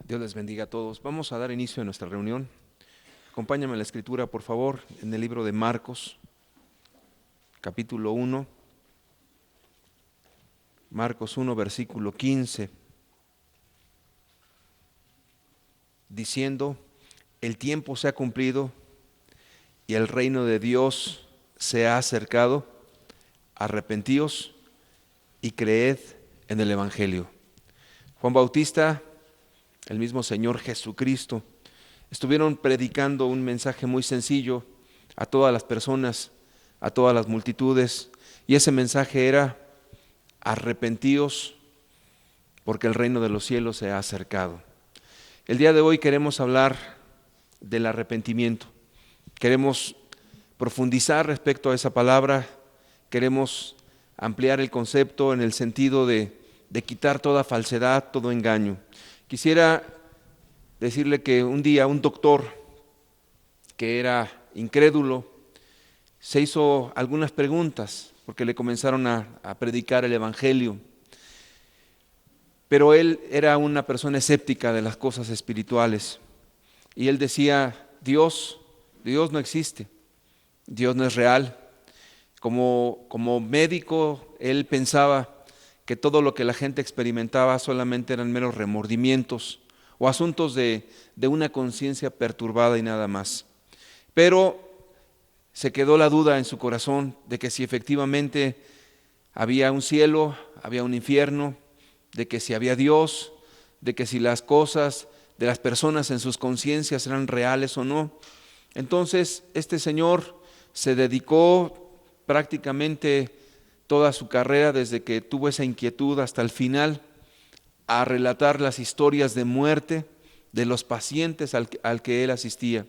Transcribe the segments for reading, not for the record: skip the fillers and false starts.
Dios les bendiga a todos. Vamos a dar inicio a nuestra reunión. Acompáñame a la escritura, por favor, en el libro de Marcos, capítulo 1. Marcos 1, versículo 15. Diciendo, el tiempo se ha cumplido y el reino de Dios se ha acercado. Arrepentíos y creed en el Evangelio. Juan Bautista, el mismo Señor Jesucristo, estuvieron predicando un mensaje muy sencillo a todas las personas, a todas las multitudes, y ese mensaje era: arrepentíos porque el reino de los cielos se ha acercado. El día de hoy queremos hablar del arrepentimiento. Queremos profundizar respecto a esa palabra, queremos ampliar el concepto en el sentido de quitar toda falsedad, todo engaño. Quisiera decirle que un día un doctor que era incrédulo se hizo algunas preguntas porque le comenzaron a predicar el Evangelio. Pero él era una persona escéptica de las cosas espirituales. Y él decía, Dios no existe, Dios no es real. Como médico, él pensaba que todo lo que la gente experimentaba solamente eran meros remordimientos o asuntos de una conciencia perturbada y nada más. Pero se quedó la duda en su corazón de que si efectivamente había un cielo, había un infierno, de que si había Dios, de que si las cosas de las personas en sus conciencias eran reales o no. Entonces este señor se dedicó prácticamente toda su carrera, desde que tuvo esa inquietud hasta el final, a relatar las historias de muerte de los pacientes al que él asistía.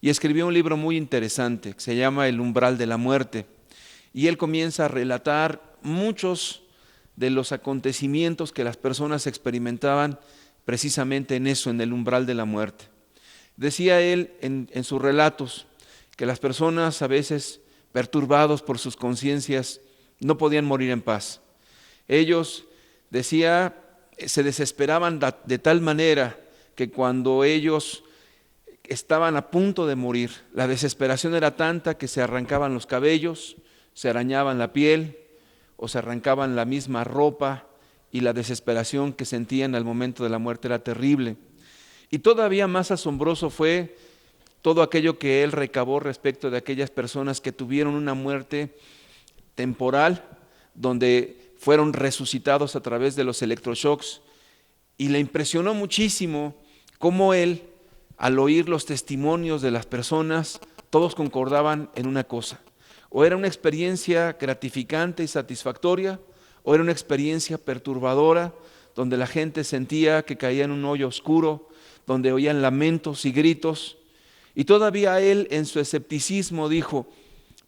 Y escribió un libro muy interesante que se llama El umbral de la muerte. Y él comienza a relatar muchos de los acontecimientos que las personas experimentaban precisamente en eso, en el umbral de la muerte. Decía él en sus relatos que las personas, a veces perturbados por sus conciencias, no podían morir en paz. Ellos, decía, se desesperaban de tal manera que cuando ellos estaban a punto de morir, la desesperación era tanta que se arrancaban los cabellos, se arañaban la piel o se arrancaban la misma ropa, y la desesperación que sentían al momento de la muerte era terrible. Y todavía más asombroso fue todo aquello que él recabó respecto de aquellas personas que tuvieron una muerte temporal, donde fueron resucitados a través de los electroshocks, y le impresionó muchísimo cómo él, al oír los testimonios de las personas, todos concordaban en una cosa: o era una experiencia gratificante y satisfactoria, o era una experiencia perturbadora, donde la gente sentía que caía en un hoyo oscuro, donde oían lamentos y gritos. Y todavía él, en su escepticismo, dijo: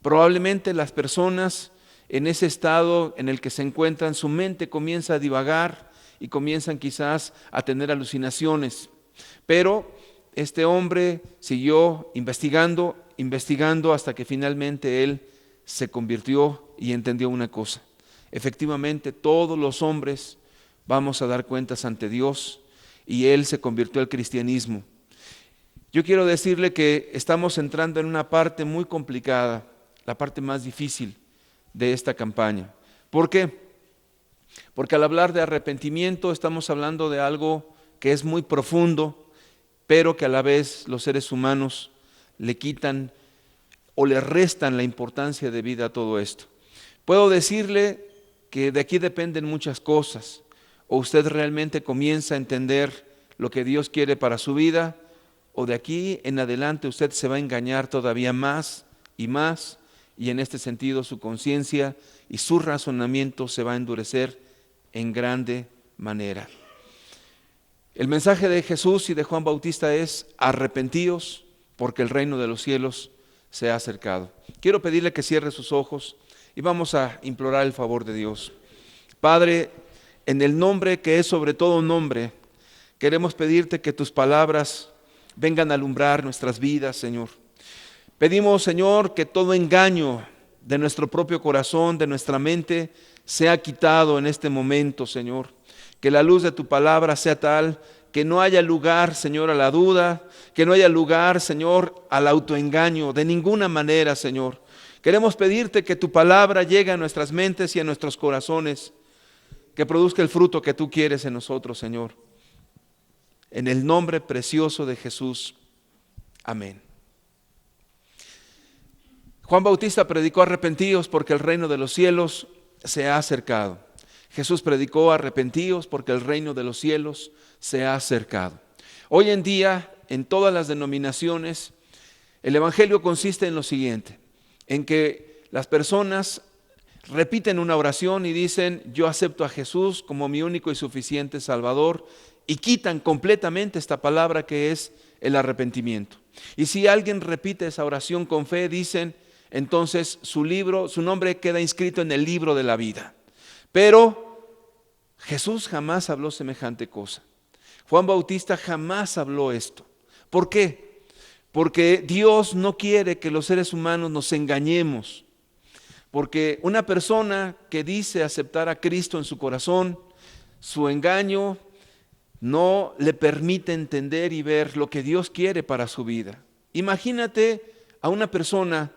probablemente las personas en ese estado en el que se encuentran, su mente comienza a divagar y comienzan quizás a tener alucinaciones. Pero este hombre siguió investigando hasta que finalmente él se convirtió y entendió una cosa: efectivamente todos los hombres vamos a dar cuentas ante Dios, y él se convirtió al cristianismo. Yo quiero decirle que estamos entrando en una parte muy complicada, la parte más difícil de esta campaña. ¿Por qué? Porque al hablar de arrepentimiento estamos hablando de algo que es muy profundo, pero que a la vez los seres humanos le quitan o le restan la importancia de vida a todo esto. Puedo decirle que de aquí dependen muchas cosas. O usted realmente comienza a entender lo que Dios quiere para su vida, o de aquí en adelante usted se va a engañar todavía más y más, y en este sentido su conciencia y su razonamiento se va a endurecer en grande manera. El mensaje de Jesús y de Juan Bautista es: arrepentíos porque el reino de los cielos se ha acercado. Quiero pedirle que cierre sus ojos y vamos a implorar el favor de Dios. Padre, en el nombre que es sobre todo nombre, queremos pedirte que tus palabras vengan a alumbrar nuestras vidas, Señor. Pedimos, Señor, que todo engaño de nuestro propio corazón, de nuestra mente, sea quitado en este momento, Señor. Que la luz de tu palabra sea tal que no haya lugar, Señor, a la duda, que no haya lugar, Señor, al autoengaño, de ninguna manera, Señor. Queremos pedirte que tu palabra llegue a nuestras mentes y a nuestros corazones, que produzca el fruto que tú quieres en nosotros, Señor. En el nombre precioso de Jesús. Amén. Juan Bautista predicó: arrepentíos porque el reino de los cielos se ha acercado. Jesús predicó: arrepentíos porque el reino de los cielos se ha acercado. Hoy en día, en todas las denominaciones, el evangelio consiste en lo siguiente: en que las personas repiten una oración y dicen: yo acepto a Jesús como mi único y suficiente Salvador, y quitan completamente esta palabra que es el arrepentimiento. Y si alguien repite esa oración con fe, dicen, entonces su nombre queda inscrito en el libro de la vida. Pero Jesús jamás habló semejante cosa. Juan Bautista jamás habló esto. ¿Por qué? Porque Dios no quiere que los seres humanos nos engañemos. Porque una persona que dice aceptar a Cristo en su corazón, su engaño no le permite entender y ver lo que Dios quiere para su vida. Imagínate a una persona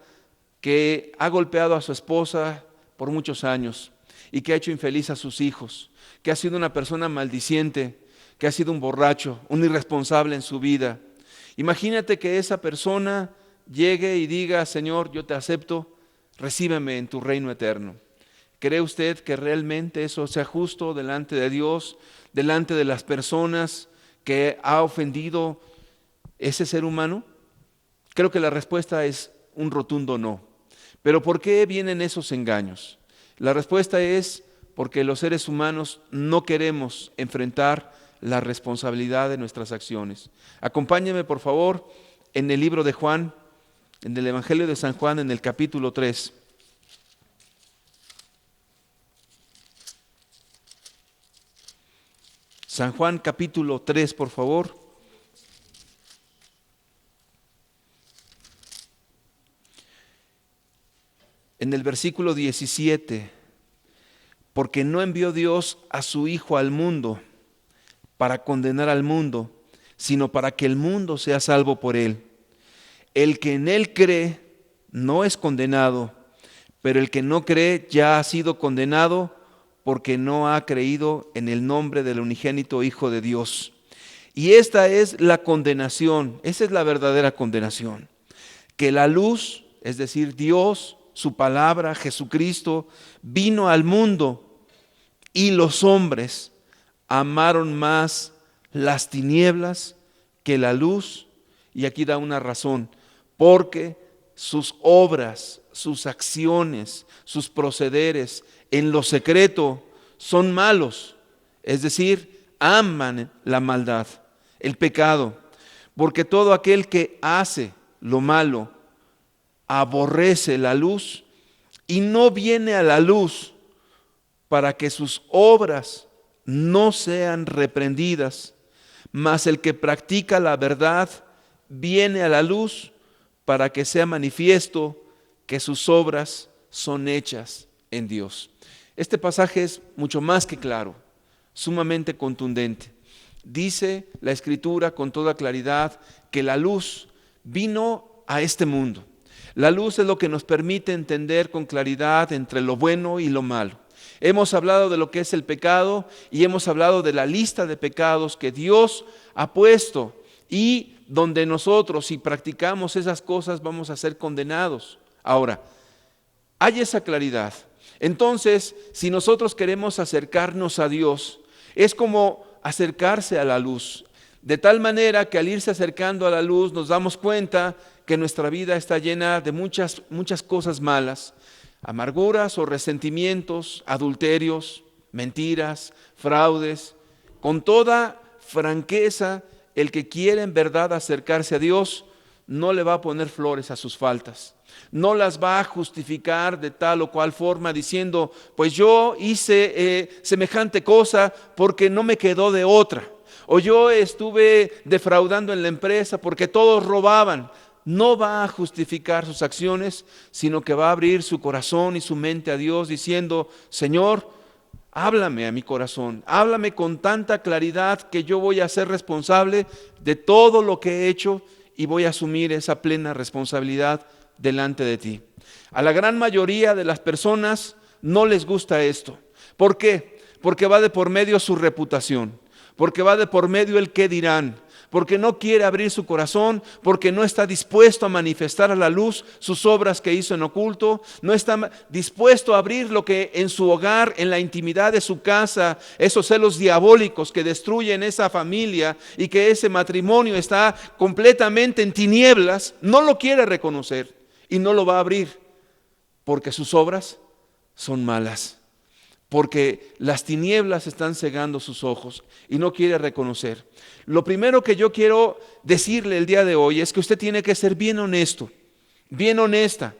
que ha golpeado a su esposa por muchos años y que ha hecho infeliz a sus hijos, que ha sido una persona maldiciente, que ha sido un borracho, un irresponsable en su vida. Imagínate que esa persona llegue y diga: Señor, yo te acepto, recíbeme en tu reino eterno. ¿Cree usted que realmente eso sea justo delante de Dios, delante de las personas que ha ofendido ese ser humano? Creo que la respuesta es un rotundo no. ¿Pero por qué vienen esos engaños? La respuesta es porque los seres humanos no queremos enfrentar la responsabilidad de nuestras acciones. Acompáñeme, por favor, en el libro de Juan, en el Evangelio de San Juan, en el capítulo 3. San Juan capítulo 3, por favor. En el versículo 17, porque no envió Dios a su Hijo al mundo para condenar al mundo, sino para que el mundo sea salvo por él. El que en él cree no es condenado, pero el que no cree ya ha sido condenado porque no ha creído en el nombre del unigénito Hijo de Dios. Y esta es la condenación, esa es la verdadera condenación, que la luz, es decir, Dios, su palabra, Jesucristo, vino al mundo y los hombres amaron más las tinieblas que la luz. Y aquí da una razón: porque sus obras, sus acciones, sus procederes en lo secreto son malos, es decir, aman la maldad, el pecado, porque todo aquel que hace lo malo aborrece la luz y no viene a la luz para que sus obras no sean reprendidas, mas el que practica la verdad viene a la luz para que sea manifiesto que sus obras son hechas en Dios. Este pasaje es mucho más que claro, sumamente contundente. Dice la Escritura con toda claridad que la luz vino a este mundo. La luz es lo que nos permite entender con claridad entre lo bueno y lo malo. Hemos hablado de lo que es el pecado y hemos hablado de la lista de pecados que Dios ha puesto y donde nosotros, si practicamos esas cosas, vamos a ser condenados. Ahora, hay esa claridad. Entonces, si nosotros queremos acercarnos a Dios, es como acercarse a la luz, de tal manera que al irse acercando a la luz nos damos cuenta que nuestra vida está llena de muchas cosas malas, amarguras o resentimientos, adulterios, mentiras, fraudes. Con toda franqueza, el que quiere en verdad acercarse a Dios no le va a poner flores a sus faltas. No las va a justificar de tal o cual forma diciendo: pues yo hice semejante cosa porque no me quedó de otra. O yo estuve defraudando en la empresa porque todos robaban. No va a justificar sus acciones, sino que va a abrir su corazón y su mente a Dios diciendo: Señor, háblame a mi corazón, háblame con tanta claridad que yo voy a ser responsable de todo lo que he hecho y voy a asumir esa plena responsabilidad delante de ti. A la gran mayoría de las personas no les gusta esto. ¿Por qué? Porque va de por medio su reputación, porque va de por medio el qué dirán, porque no quiere abrir su corazón, porque no está dispuesto a manifestar a la luz sus obras que hizo en oculto, no está dispuesto a abrir lo que en su hogar, en la intimidad de su casa, esos celos diabólicos que destruyen esa familia y que ese matrimonio está completamente en tinieblas, no lo quiere reconocer y no lo va a abrir, porque sus obras son malas. Porque las tinieblas están cegando sus ojos y no quiere reconocer. Lo primero que yo quiero decirle el día de hoy es que usted tiene que ser bien honesto, bien honesta.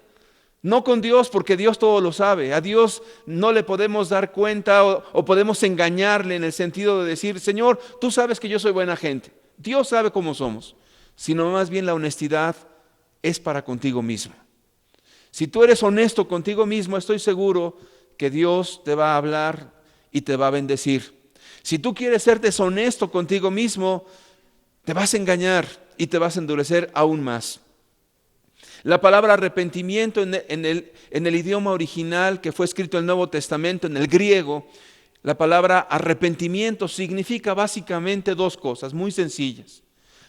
No con Dios, porque Dios todo lo sabe. A Dios no le podemos dar cuenta o podemos engañarle en el sentido de decir, Señor, tú sabes que yo soy buena gente. Dios sabe cómo somos. Sino más bien la honestidad es para contigo mismo. Si tú eres honesto contigo mismo, estoy seguro que Dios te va a hablar y te va a bendecir. Si tú quieres ser deshonesto contigo mismo, te vas a engañar y te vas a endurecer aún más. La palabra arrepentimiento en el idioma original que fue escrito en el Nuevo Testamento, en el griego, la palabra arrepentimiento significa básicamente dos cosas muy sencillas.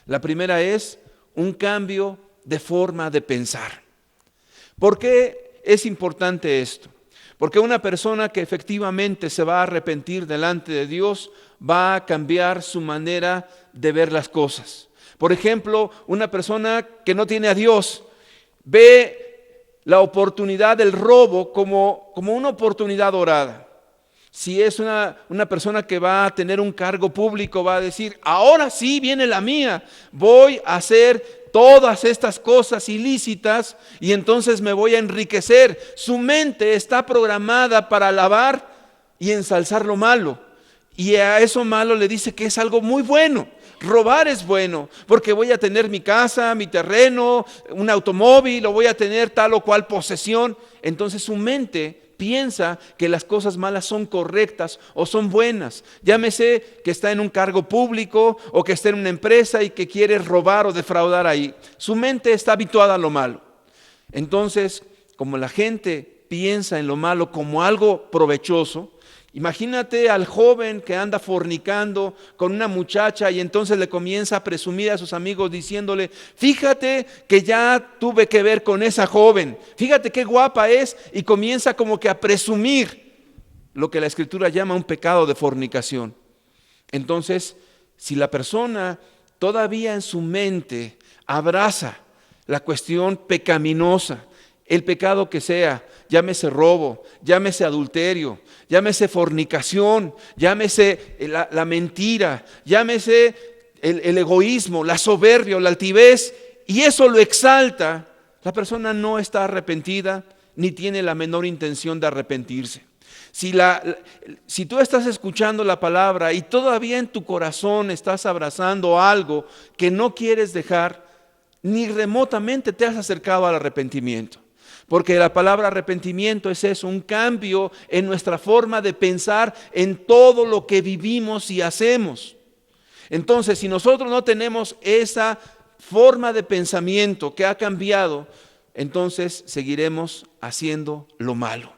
La primera es un cambio de forma de pensar. ¿Por qué es importante esto? Porque una persona que efectivamente se va a arrepentir delante de Dios va a cambiar su manera de ver las cosas. Por ejemplo, una persona que no tiene a Dios ve la oportunidad del robo como una oportunidad dorada. Si es una persona que va a tener un cargo público, va a decir, ahora sí viene la mía, voy a hacer todas estas cosas ilícitas y entonces me voy a enriquecer. Su mente está programada para alabar y ensalzar lo malo. Y a eso malo le dice que es algo muy bueno. Robar es bueno, porque voy a tener mi casa, mi terreno, un automóvil, o voy a tener tal o cual posesión. Entonces su mente piensa que las cosas malas son correctas o son buenas. Llámese que está en un cargo público o que está en una empresa y que quiere robar o defraudar ahí. Su mente está habituada a lo malo. Entonces, como la gente piensa en lo malo como algo provechoso, imagínate al joven que anda fornicando con una muchacha y entonces le comienza a presumir a sus amigos diciéndole, fíjate que ya tuve que ver con esa joven, fíjate qué guapa es, y comienza como que a presumir lo que la Escritura llama un pecado de fornicación. Entonces, si la persona todavía en su mente abraza la cuestión pecaminosa, el pecado que sea, llámese robo, llámese adulterio, llámese fornicación, llámese la mentira, llámese el egoísmo, la soberbia o la altivez, y eso lo exalta, la persona no está arrepentida ni tiene la menor intención de arrepentirse. Si tú estás escuchando la palabra y todavía en tu corazón estás abrazando algo que no quieres dejar, ni remotamente te has acercado al arrepentimiento. Porque la palabra arrepentimiento es eso, un cambio en nuestra forma de pensar en todo lo que vivimos y hacemos. Entonces, si nosotros no tenemos esa forma de pensamiento que ha cambiado, entonces seguiremos haciendo lo malo.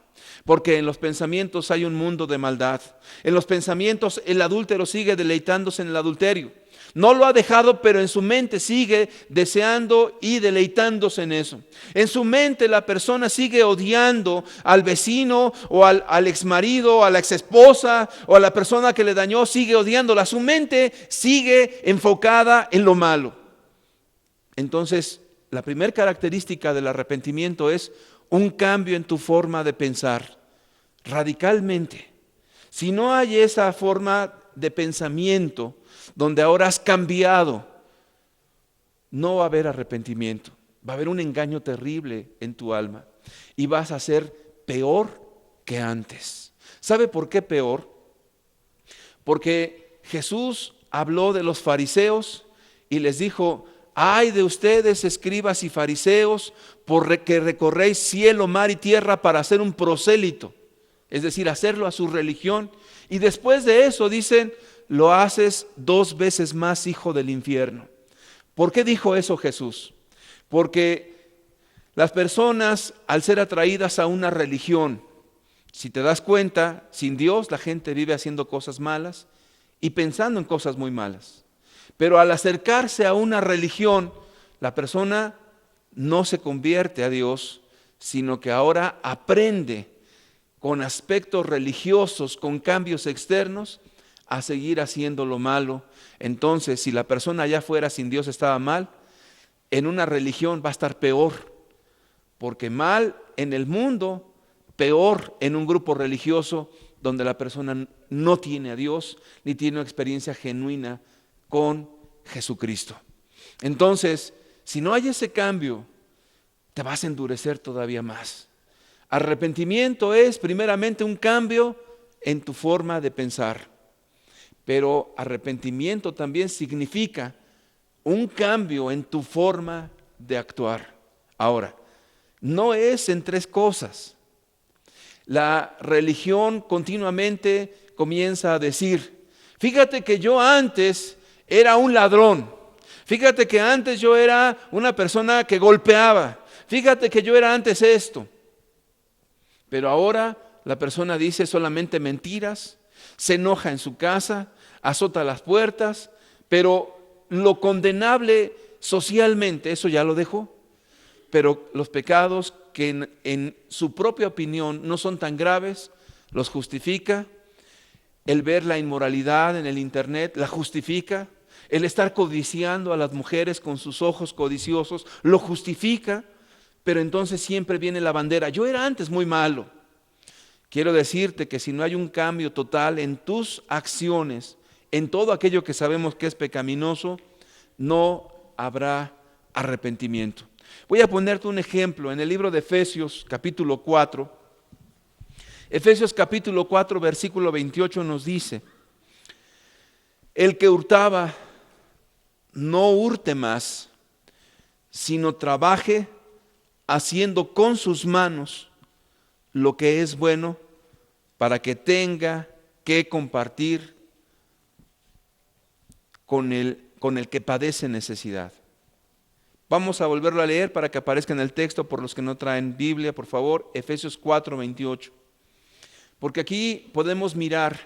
Porque en los pensamientos hay un mundo de maldad. En los pensamientos el adúltero sigue deleitándose en el adulterio. No lo ha dejado, pero en su mente sigue deseando y deleitándose en eso. En su mente la persona sigue odiando al vecino o al exmarido, a la exesposa o a la persona que le dañó, sigue odiándola. Su mente sigue enfocada en lo malo. Entonces, la primera característica del arrepentimiento es un cambio en tu forma de pensar, radicalmente. Si no hay esa forma de pensamiento, donde ahora has cambiado, no va a haber arrepentimiento, va a haber un engaño terrible en tu alma y vas a ser peor que antes. ¿Sabe por qué peor? Porque Jesús habló de los fariseos y les dijo, ay de ustedes, escribas y fariseos, porque recorréis cielo, mar y tierra para hacer un prosélito, es decir, hacerlo a su religión, Y después de eso dicen, lo haces 2 veces más hijo del infierno. ¿Por qué dijo eso Jesús? Porque las personas, al ser atraídas a una religión, si te das cuenta, sin Dios la gente vive haciendo cosas malas y pensando en cosas muy malas. Pero al acercarse a una religión, la persona no se convierte a Dios, sino que ahora aprende con aspectos religiosos, con cambios externos, a seguir haciendo lo malo. Entonces, si la persona allá afuera sin Dios estaba mal, en una religión va a estar peor, porque mal en el mundo, peor en un grupo religioso donde la persona no tiene a Dios ni tiene una experiencia genuina con Jesucristo. Entonces, si no hay ese cambio, te vas a endurecer todavía más. Arrepentimiento es primeramente un cambio en tu forma de pensar, pero arrepentimiento también significa un cambio en tu forma de actuar. Ahora, no es en 3 cosas. La religión continuamente comienza a decir, fíjate que yo antes era un ladrón, fíjate que antes yo era una persona que golpeaba, fíjate que yo era antes esto. Pero ahora la persona dice solamente mentiras, se enoja en su casa, azota las puertas, pero lo condenable socialmente, eso ya lo dejó. Pero los pecados que en su propia opinión no son tan graves, los justifica. El ver la inmoralidad en el internet la justifica. El estar codiciando a las mujeres con sus ojos codiciosos lo justifica. Pero entonces siempre viene la bandera, yo era antes muy malo. Quiero decirte que si no hay un cambio total en tus acciones, en todo aquello que sabemos que es pecaminoso, no habrá arrepentimiento. Voy a ponerte un ejemplo en el libro de Efesios capítulo 4. Efesios capítulo 4 versículo 28 nos dice, el que hurtaba no hurte más, sino trabaje haciendo con sus manos lo que es bueno para que tenga que compartir con el que padece necesidad. Vamos a volverlo a leer para que aparezca en el texto por los que no traen Biblia, por favor, Efesios 4, 28. Porque aquí podemos mirar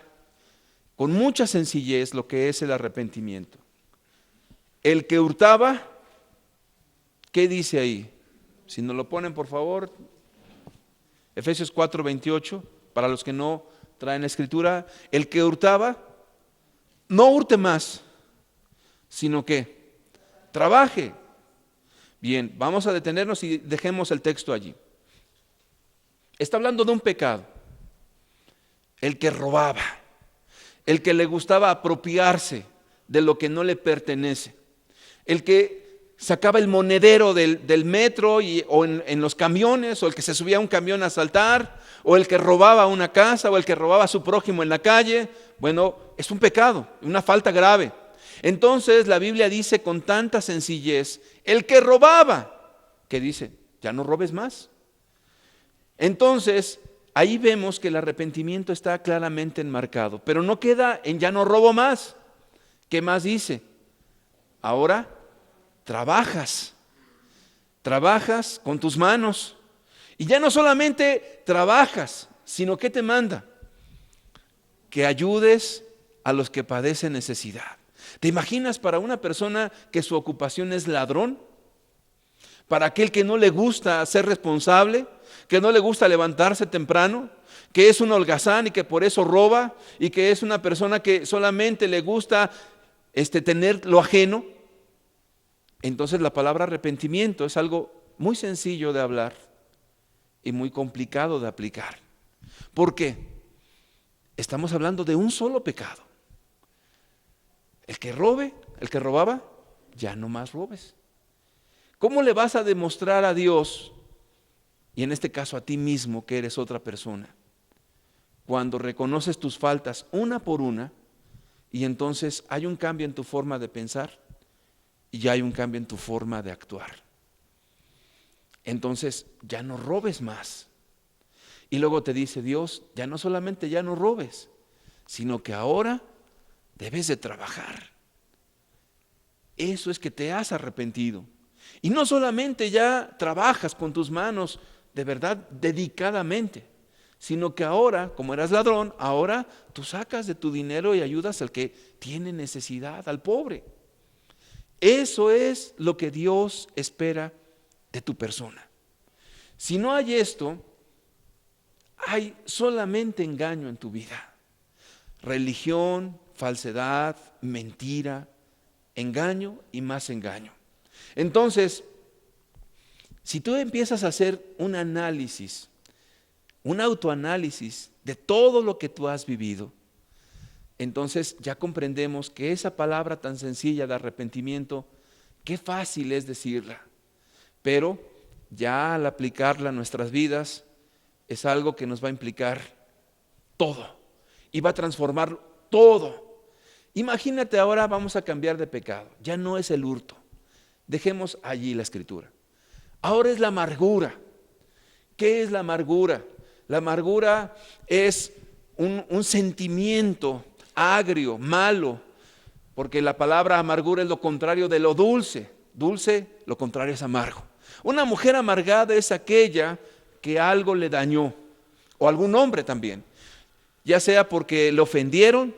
con mucha sencillez lo que es el arrepentimiento. El que hurtaba, ¿qué dice ahí? Si nos lo ponen, por favor, Efesios 4, 28, para los que no traen la escritura, el que hurtaba, no hurte más, sino que trabaje. Bien, vamos a detenernos y dejemos el texto allí. Está hablando de un pecado. El que robaba, el que le gustaba apropiarse de lo que no le pertenece, el que sacaba el monedero del metro o en los camiones, o el que se subía a un camión a asaltar, o el que robaba una casa, o el que robaba a su prójimo en la calle. Bueno, es un pecado, una falta grave. Entonces la Biblia dice con tanta sencillez, el que robaba, que dice, ya no robes más. Entonces, ahí vemos que el arrepentimiento está claramente enmarcado, pero no queda en ya no robo más. ¿Qué más dice? Ahora trabajas con tus manos. Y ya no solamente trabajas, sino que te manda que ayudes a los que padecen necesidad. ¿Te imaginas para una persona que su ocupación es ladrón? Para aquel que no le gusta ser responsable, que no le gusta levantarse temprano, que es un holgazán y que por eso roba, y que es una persona que solamente le gusta tener lo ajeno. Entonces la palabra arrepentimiento es algo muy sencillo de hablar y muy complicado de aplicar. ¿Por qué? Estamos hablando de un solo pecado. El que robe, el que robaba, ya no más robes. ¿Cómo le vas a demostrar a Dios, y en este caso a ti mismo, que eres otra persona? Cuando reconoces tus faltas una por una, y entonces hay un cambio en tu forma de pensar y ya hay un cambio en tu forma de actuar. Entonces ya no robes más. Y luego te dice Dios, ya no solamente ya no robes, sino que ahora debes de trabajar. Eso es que te has arrepentido. Y no solamente ya trabajas con tus manos de verdad dedicadamente, sino que ahora, como eras ladrón, ahora tú sacas de tu dinero y ayudas al que tiene necesidad, al pobre. Eso es lo que Dios espera de tu persona. Si no hay esto, hay solamente engaño en tu vida. Religión, falsedad, mentira, engaño y más engaño. Entonces, si tú empiezas a hacer un análisis, un autoanálisis de todo lo que tú has vivido, entonces ya comprendemos que esa palabra tan sencilla de arrepentimiento, qué fácil es decirla, pero ya al aplicarla a nuestras vidas es algo que nos va a implicar todo y va a transformar todo. Imagínate, ahora vamos a cambiar de pecado, ya no es el hurto, dejemos allí la escritura. Ahora es la amargura. ¿Qué es la amargura? La amargura es un sentimiento agrio, malo, porque la palabra amargura es lo contrario de lo dulce. Dulce, lo contrario es amargo. Una mujer amargada es aquella que algo le dañó, o algún hombre también, ya sea porque le ofendieron,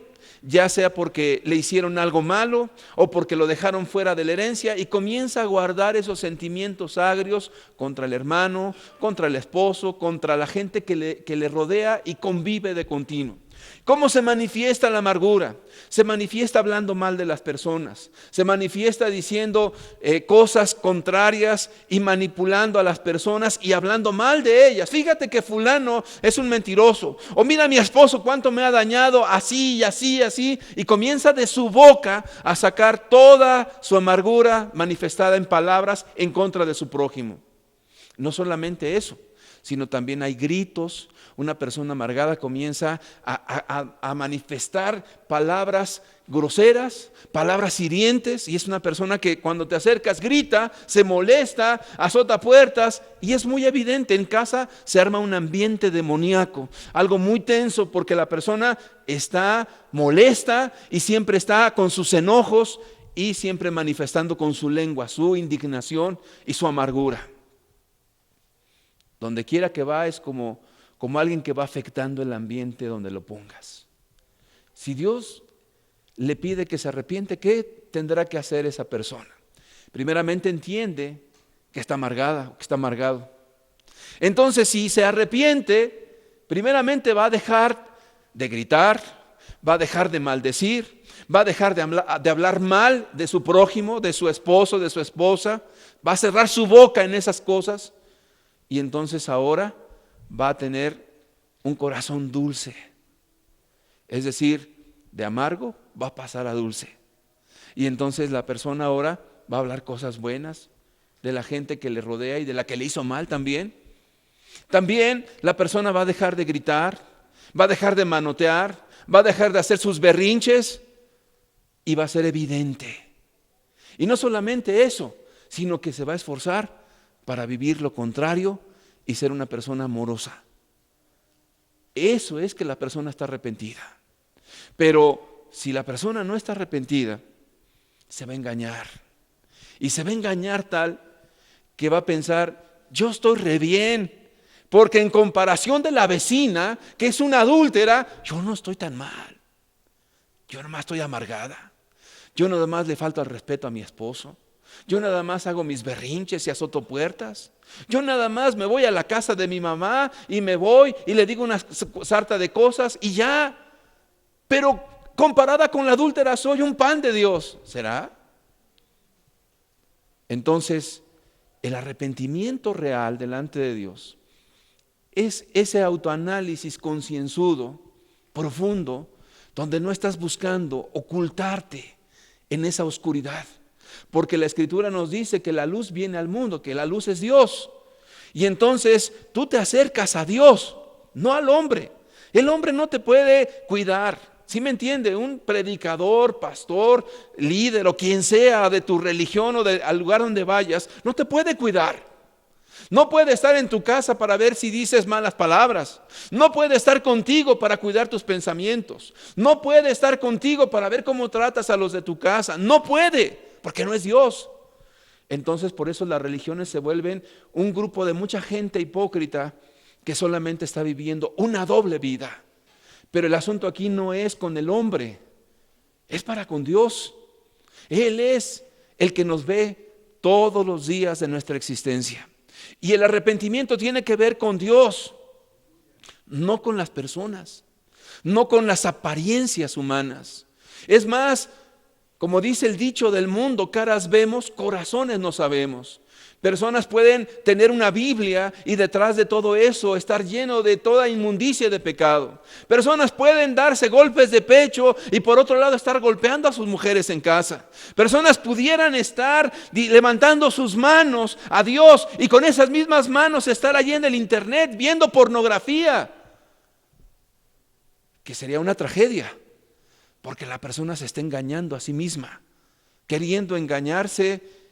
ya sea porque le hicieron algo malo o porque lo dejaron fuera de la herencia, y comienza a guardar esos sentimientos agrios contra el hermano, contra el esposo, contra la gente que le rodea y convive de continuo. ¿Cómo se manifiesta la amargura? Se manifiesta hablando mal de las personas, se manifiesta diciendo cosas contrarias y manipulando a las personas y hablando mal de ellas. Fíjate que fulano es un mentiroso, o mira a mi esposo cuánto me ha dañado, así y así y así, y comienza de su boca a sacar toda su amargura manifestada en palabras en contra de su prójimo. No solamente eso, sino también hay gritos. Una persona amargada comienza a manifestar palabras groseras, palabras hirientes, y es una persona que cuando te acercas grita, se molesta, azota puertas, y es muy evidente. En casa se arma un ambiente demoníaco, algo muy tenso, porque la persona está molesta y siempre está con sus enojos y siempre manifestando con su lengua su indignación y su amargura. Donde quiera que va es como alguien que va afectando el ambiente donde lo pongas. Si Dios le pide que se arrepiente, ¿qué tendrá que hacer esa persona? Primeramente entiende que está amargada, que está amargado. Entonces, si se arrepiente, primeramente va a dejar de gritar, va a dejar de maldecir, va a dejar de hablar mal de su prójimo, de su esposo, de su esposa, va a cerrar su boca en esas cosas, y entonces ahora va a tener un corazón dulce. Es decir, de amargo va a pasar a dulce. Y entonces la persona ahora va a hablar cosas buenas de la gente que le rodea y de la que le hizo mal también. También la persona va a dejar de gritar, va a dejar de manotear, va a dejar de hacer sus berrinches y va a ser evidente. Y no solamente eso, sino que se va a esforzar para vivir lo contrario y ser una persona amorosa. Eso es que la persona está arrepentida. Pero si la persona no está arrepentida, se va a engañar. Y se va a engañar tal que va a pensar, yo estoy re bien, porque en comparación de la vecina, que es una adúltera, yo no estoy tan mal. Yo nada más estoy amargada. Yo nada más le falto al respeto a mi esposo. Yo nada más hago mis berrinches y azoto puertas. Yo nada más me voy a la casa de mi mamá y me voy y le digo una sarta de cosas y ya. Pero comparada con la adúltera soy un pan de Dios. ¿Será? Entonces, el arrepentimiento real delante de Dios es ese autoanálisis concienzudo, profundo, donde no estás buscando ocultarte en esa oscuridad. Porque la Escritura nos dice que la luz viene al mundo, que la luz es Dios. Y entonces tú te acercas a Dios, no al hombre. El hombre no te puede cuidar. ¿Sí me entiende? Un predicador, pastor, líder o quien sea de tu religión o al lugar donde vayas, no te puede cuidar. No puede estar en tu casa para ver si dices malas palabras. No puede estar contigo para cuidar tus pensamientos. No puede estar contigo para ver cómo tratas a los de tu casa. No puede, porque no es Dios. Entonces por eso las religiones se vuelven un grupo de mucha gente hipócrita que solamente está viviendo una doble vida. Pero el asunto aquí no es con el hombre, es para con Dios. Él es el que nos ve todos los días de nuestra existencia. Y el arrepentimiento tiene que ver con Dios, no con las personas, no con las apariencias humanas. Es más, como dice el dicho del mundo, caras vemos, corazones no sabemos. Personas pueden tener una Biblia y detrás de todo eso estar lleno de toda inmundicia de pecado. Personas pueden darse golpes de pecho y por otro lado estar golpeando a sus mujeres en casa. Personas pudieran estar levantando sus manos a Dios y con esas mismas manos estar allí en el internet viendo pornografía, que sería una tragedia, porque la persona se está engañando a sí misma, queriendo engañarse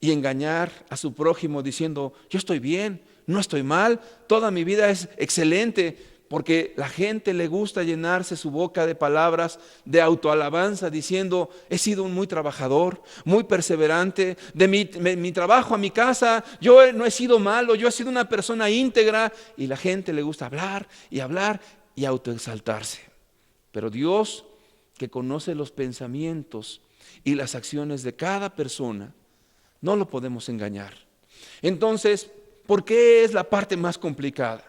y engañar a su prójimo diciendo, yo estoy bien, no estoy mal, toda mi vida es excelente, porque la gente le gusta llenarse su boca de palabras de autoalabanza diciendo, he sido un muy trabajador, muy perseverante, de mi trabajo a mi casa, yo no he sido malo, yo he sido una persona íntegra, y la gente le gusta hablar y autoexaltarse. Pero Dios, que conoce los pensamientos y las acciones de cada persona, no lo podemos engañar. Entonces, ¿por qué es la parte más complicada?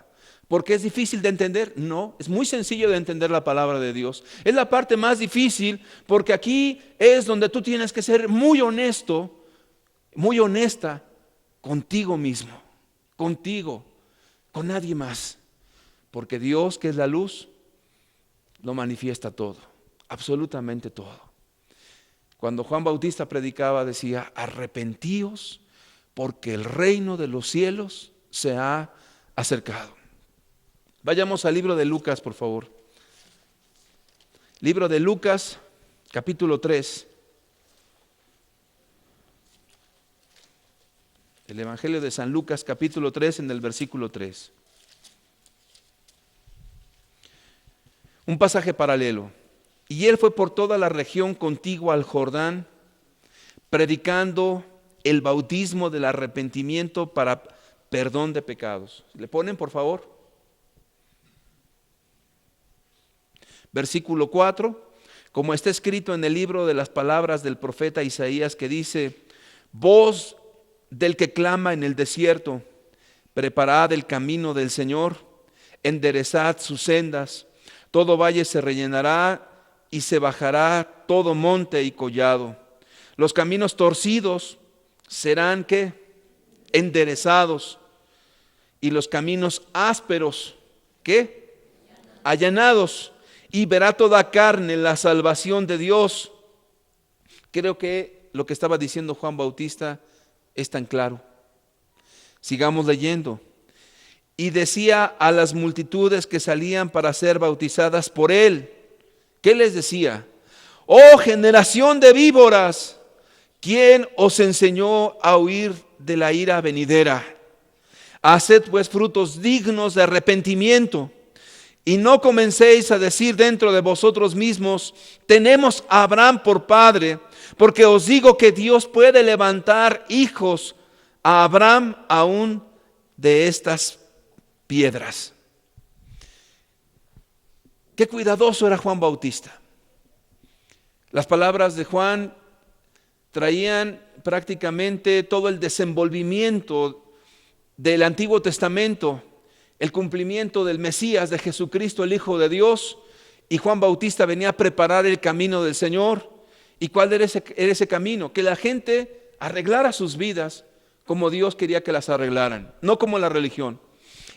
¿Por qué es difícil de entender? No, es muy sencillo de entender la palabra de Dios. Es la parte más difícil porque aquí es donde tú tienes que ser muy honesto, muy honesta contigo mismo, contigo, con nadie más. Porque Dios, que es la luz, lo manifiesta todo, absolutamente todo. Cuando Juan Bautista predicaba decía, arrepentíos porque el reino de los cielos se ha acercado. Vayamos al libro de Lucas, por favor. Libro de Lucas, capítulo 3. El Evangelio de San Lucas, capítulo 3, en el versículo 3. Un pasaje paralelo. Y él fue por toda la región contigua al Jordán, predicando el bautismo del arrepentimiento para perdón de pecados. ¿Le ponen, por favor? Versículo 4, como está escrito en el libro de las palabras del profeta Isaías, que dice, voz del que clama en el desierto, preparad el camino del Señor, enderezad sus sendas, todo valle se rellenará y se bajará todo monte y collado. Los caminos torcidos serán ¿qué? Enderezados, y los caminos ásperos ¿qué? Allanados, y verá toda carne la salvación de Dios. Creo que lo que estaba diciendo Juan Bautista es tan claro. Sigamos leyendo. Y decía a las multitudes que salían para ser bautizadas por él, ¿qué les decía? Oh generación de víboras, ¿quién os enseñó a huir de la ira venidera? Haced pues frutos dignos de arrepentimiento, y no comencéis a decir dentro de vosotros mismos, tenemos a Abraham por padre, porque os digo que Dios puede levantar hijos a Abraham aún de estas piedras. Qué cuidadoso era Juan Bautista. Las palabras de Juan traían prácticamente todo el desenvolvimiento del Antiguo Testamento, el cumplimiento del Mesías, de Jesucristo, el Hijo de Dios, y Juan Bautista venía a preparar el camino del Señor. ¿Y cuál era ese camino? Que la gente arreglara sus vidas como Dios quería que las arreglaran, no como la religión.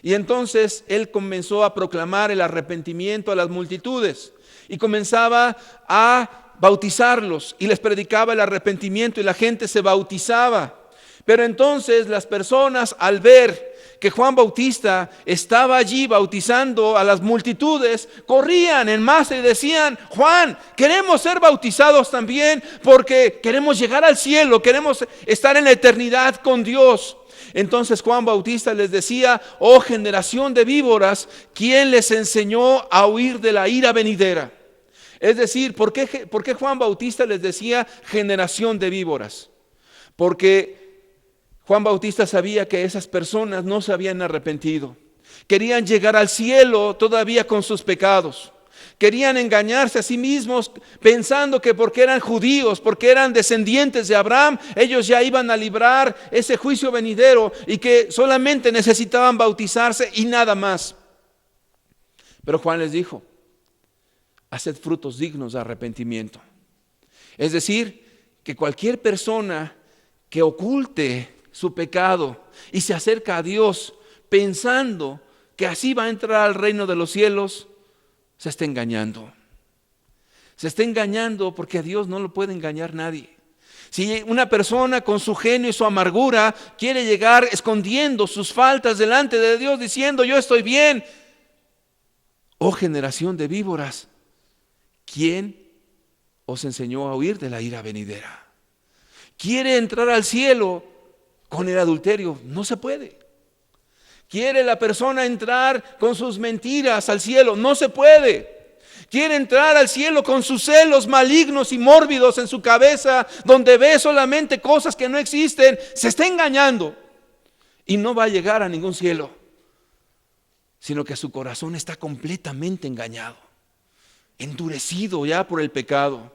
Y entonces él comenzó a proclamar el arrepentimiento a las multitudes y comenzaba a bautizarlos y les predicaba el arrepentimiento y la gente se bautizaba. Pero entonces las personas, al ver que Juan Bautista estaba allí bautizando a las multitudes, corrían en masa y decían, Juan, queremos ser bautizados también porque queremos llegar al cielo, queremos estar en la eternidad con Dios. Entonces Juan Bautista les decía: oh generación de víboras, ¿quién les enseñó a huir de la ira venidera? Es decir, ¿por qué Juan Bautista les decía generación de víboras? Porque Juan Bautista sabía que esas personas no se habían arrepentido. Querían llegar al cielo todavía con sus pecados. Querían engañarse a sí mismos pensando que porque eran judíos, porque eran descendientes de Abraham, ellos ya iban a librar ese juicio venidero y que solamente necesitaban bautizarse y nada más. Pero Juan les dijo: haced frutos dignos de arrepentimiento. Es decir, que cualquier persona que oculte su pecado y se acerca a Dios pensando que así va a entrar al reino de los cielos, se está engañando. Se está engañando porque a Dios no lo puede engañar nadie. Si una persona con su genio y su amargura quiere llegar escondiendo sus faltas delante de Dios diciendo: yo estoy bien, oh generación de víboras, ¿quién os enseñó a huir de la ira venidera? Quiere entrar al cielo con el adulterio, no se puede. Quiere la persona entrar con sus mentiras al cielo, no se puede. Quiere entrar al cielo con sus celos malignos y mórbidos en su cabeza, donde ve solamente cosas que no existen, se está engañando y no va a llegar a ningún cielo, sino que su corazón está completamente engañado, endurecido ya por el pecado.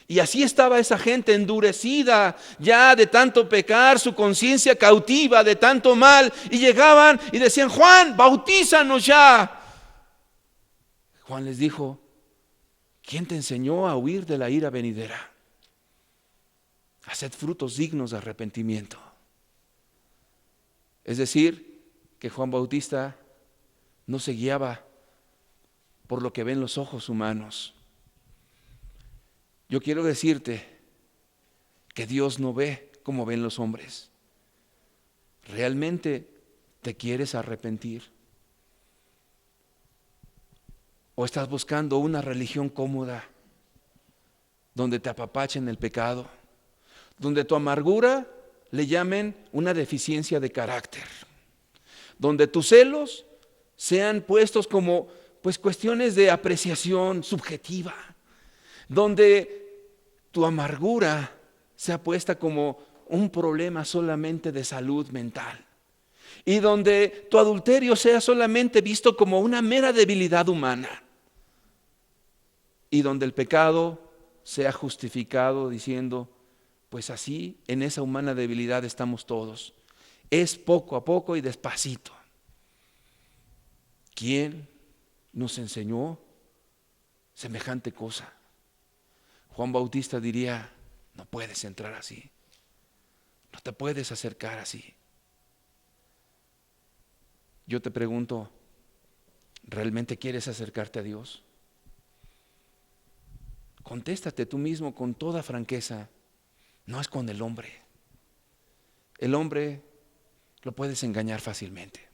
Y así estaba esa gente endurecida ya de tanto pecar, su conciencia cautiva de tanto mal, y llegaban y decían: Juan, bautízanos ya. Juan les dijo: ¿quién te enseñó a huir de la ira venidera? Haced frutos dignos de arrepentimiento. Es decir, que Juan Bautista no se guiaba por lo que ven los ojos humanos. Yo quiero decirte que Dios no ve como ven los hombres. ¿Realmente te quieres arrepentir? ¿O estás buscando una religión cómoda donde te apapachen el pecado, donde tu amargura le llamen una deficiencia de carácter, donde tus celos sean puestos como cuestiones de apreciación subjetiva, donde tu amargura sea puesta como un problema solamente de salud mental, y donde tu adulterio sea solamente visto como una mera debilidad humana, y donde el pecado sea justificado diciendo: pues así, en esa humana debilidad estamos todos. Es poco a poco y despacito. ¿Quién nos enseñó semejante cosa? Juan Bautista diría: no puedes entrar así, no te puedes acercar así. Yo te pregunto, ¿realmente quieres acercarte a Dios? Contéstate tú mismo con toda franqueza. No es con el hombre. El hombre lo puedes engañar fácilmente.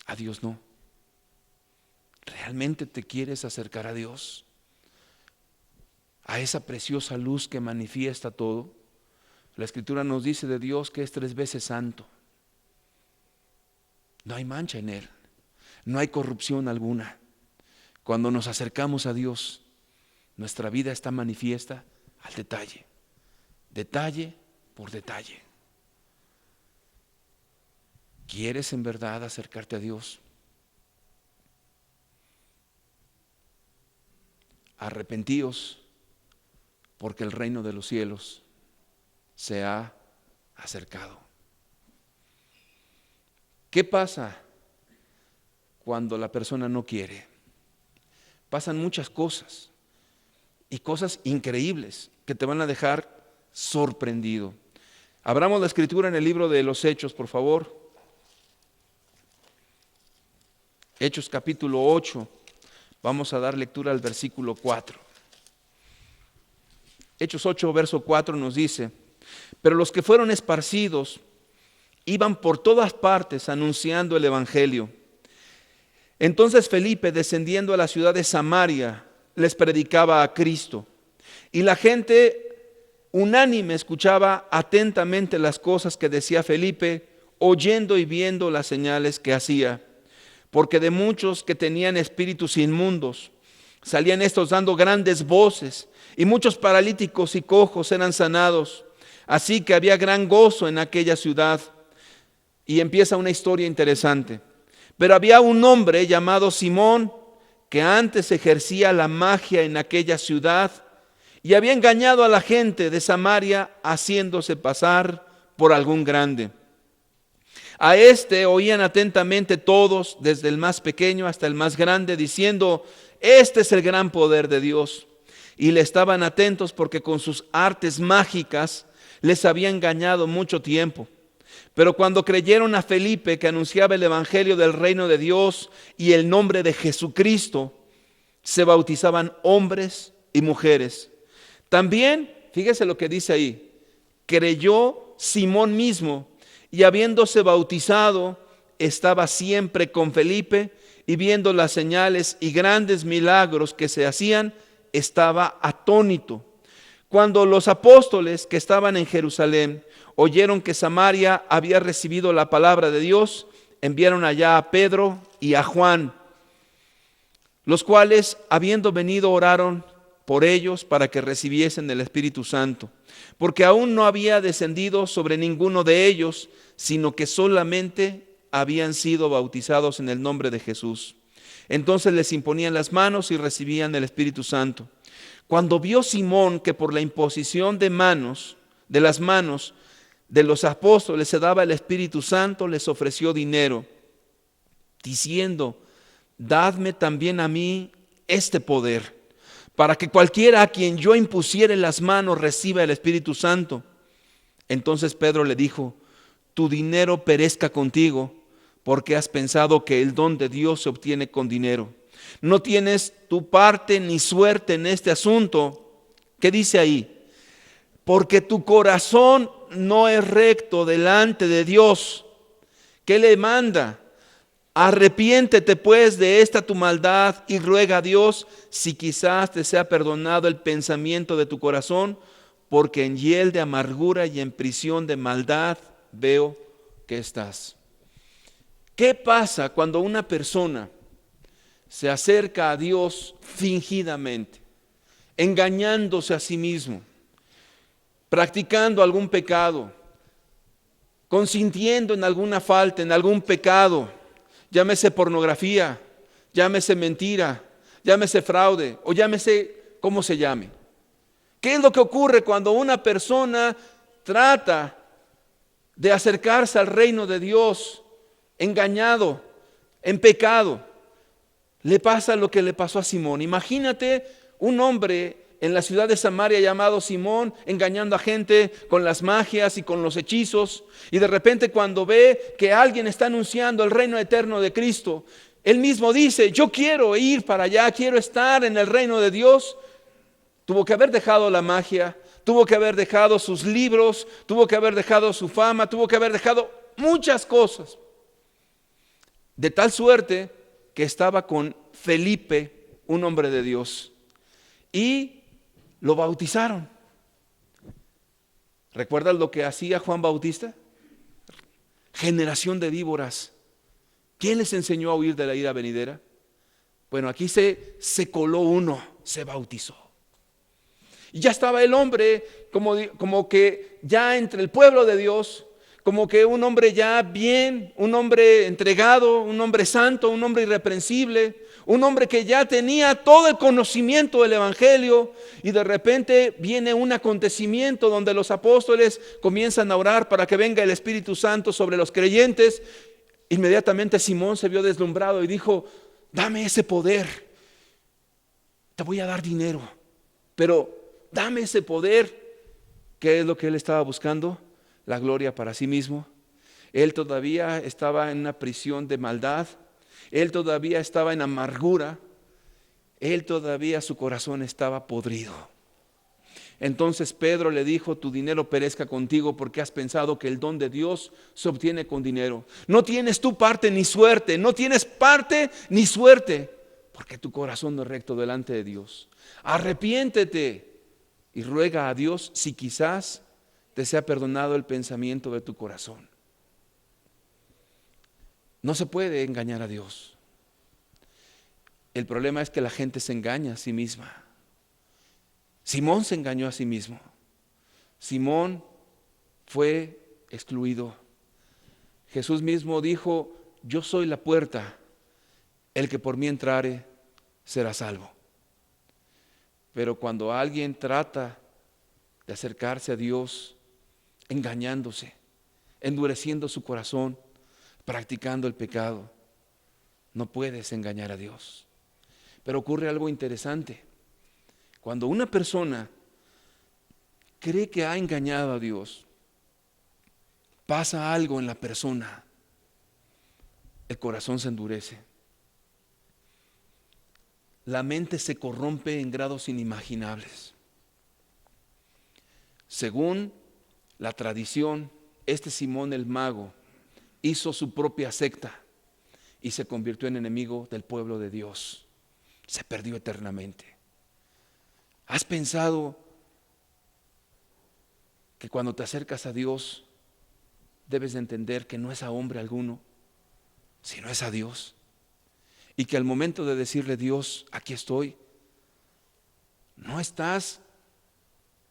A Dios no. ¿Realmente te quieres acercar a Dios? A esa preciosa luz que manifiesta todo. La Escritura nos dice de Dios que es 3 veces santo. No hay mancha en Él, no hay corrupción alguna. Cuando nos acercamos a Dios, nuestra vida está manifiesta al detalle, detalle por detalle. ¿Quieres en verdad acercarte a Dios? Arrepentíos, porque el reino de los cielos se ha acercado. ¿Qué pasa cuando la persona no quiere? Pasan muchas cosas, y cosas increíbles que te van a dejar sorprendido. Abramos la Escritura en el libro de los Hechos, por favor. Hechos capítulo 8. Vamos a dar lectura al versículo 4. Hechos 8, verso 4 nos dice: pero los que fueron esparcidos iban por todas partes anunciando el evangelio. Entonces Felipe, descendiendo a la ciudad de Samaria, les predicaba a Cristo. Y la gente unánime escuchaba atentamente las cosas que decía Felipe, oyendo y viendo las señales que hacía. Porque de muchos que tenían espíritus inmundos, salían estos dando grandes voces, y muchos paralíticos y cojos eran sanados. Así que había gran gozo en aquella ciudad. Y empieza una historia interesante. Pero había un hombre llamado Simón, que antes ejercía la magia en aquella ciudad, y había engañado a la gente de Samaria, haciéndose pasar por algún grande. A este oían atentamente todos, desde el más pequeño hasta el más grande, diciendo: este es el gran poder de Dios. Y le estaban atentos porque con sus artes mágicas les había engañado mucho tiempo. Pero cuando creyeron a Felipe, que anunciaba el evangelio del reino de Dios y el nombre de Jesucristo, se bautizaban hombres y mujeres. También, fíjese lo que dice ahí, creyó Simón mismo, y habiéndose bautizado, estaba siempre con Felipe, y viendo las señales y grandes milagros que se hacían, estaba atónito. Cuando los apóstoles que estaban en Jerusalén oyeron que Samaria había recibido la palabra de Dios, enviaron allá a Pedro y a Juan, los cuales, habiendo venido, oraron por ellos para que recibiesen el Espíritu Santo, porque aún no había descendido sobre ninguno de ellos, sino que solamente habían sido bautizados en el nombre de Jesús. Entonces les imponían las manos y recibían el Espíritu Santo. Cuando vio Simón que por la imposición de las manos de los apóstoles se daba el Espíritu Santo, les ofreció dinero, diciendo: dadme también a mí este poder, para que cualquiera a quien yo impusiere las manos reciba el Espíritu Santo. Entonces Pedro le dijo: tu dinero perezca contigo, porque has pensado que el don de Dios se obtiene con dinero. No tienes tu parte ni suerte en este asunto. ¿Qué dice ahí? Porque tu corazón no es recto delante de Dios. ¿Qué le manda? Arrepiéntete pues de esta tu maldad y ruega a Dios si quizás te sea perdonado el pensamiento de tu corazón, porque en hiel de amargura y en prisión de maldad veo que estás. ¿Qué pasa cuando una persona se acerca a Dios fingidamente, engañándose a sí mismo, practicando algún pecado, consintiendo en alguna falta, en algún pecado, llámese pornografía, llámese mentira, llámese fraude o llámese como se llame? ¿Qué es lo que ocurre cuando una persona trata de acercarse al reino de Dios engañado, en pecado? Le pasa lo que le pasó a Simón. Imagínate un hombre en la ciudad de Samaria llamado Simón, engañando a gente con las magias y con los hechizos, y de repente cuando ve que alguien está anunciando el reino eterno de Cristo, él mismo dice: yo quiero ir para allá, quiero estar en el reino de Dios. Tuvo que haber dejado la magia, tuvo que haber dejado sus libros, tuvo que haber dejado su fama, tuvo que haber dejado muchas cosas, de tal suerte que estaba con Felipe, un hombre de Dios, y lo bautizaron. ¿Recuerdas lo que hacía Juan Bautista? Generación de víboras. ¿Quién les enseñó a huir de la ira venidera? Bueno, aquí se coló uno, se bautizó. Y ya estaba el hombre como que ya entre el pueblo de Dios, como que un hombre ya bien, un hombre entregado, un hombre santo, un hombre irreprensible, un hombre que ya tenía todo el conocimiento del evangelio, y de repente viene un acontecimiento donde los apóstoles comienzan a orar para que venga el Espíritu Santo sobre los creyentes. Inmediatamente Simón se vio deslumbrado y dijo: dame ese poder, te voy a dar dinero, pero dame ese poder. ¿Qué es lo que él estaba buscando? La gloria para sí mismo. Él todavía estaba en una prisión de maldad, él todavía estaba en amargura, él todavía su corazón estaba podrido. Entonces Pedro le dijo: tu dinero perezca contigo, porque has pensado que el don de Dios se obtiene con dinero. No tienes tu parte ni suerte, no tienes parte ni suerte, porque tu corazón no es recto delante de Dios. Arrepiéntete y ruega a Dios si quizás te sea perdonado el pensamiento de tu corazón. No se puede engañar a Dios. El problema es que la gente se engaña a sí misma. Simón se engañó a sí mismo. Simón fue excluido. Jesús mismo dijo: yo soy la puerta, el que por mí entrare será salvo. Pero cuando alguien trata de acercarse a Dios engañándose, endureciendo su corazón, practicando el pecado, no puedes engañar a Dios. Pero ocurre algo interesante. Cuando una persona cree que ha engañado a Dios, pasa algo en la persona. El corazón se endurece. La mente se corrompe en grados inimaginables. Según la tradición, Simón el mago hizo su propia secta y se convirtió en enemigo del pueblo de Dios. Se perdió eternamente. ¿Has pensado que cuando te acercas a Dios debes de entender que no es a hombre alguno, sino es a Dios? Y que al momento de decirle: Dios, aquí estoy, no estás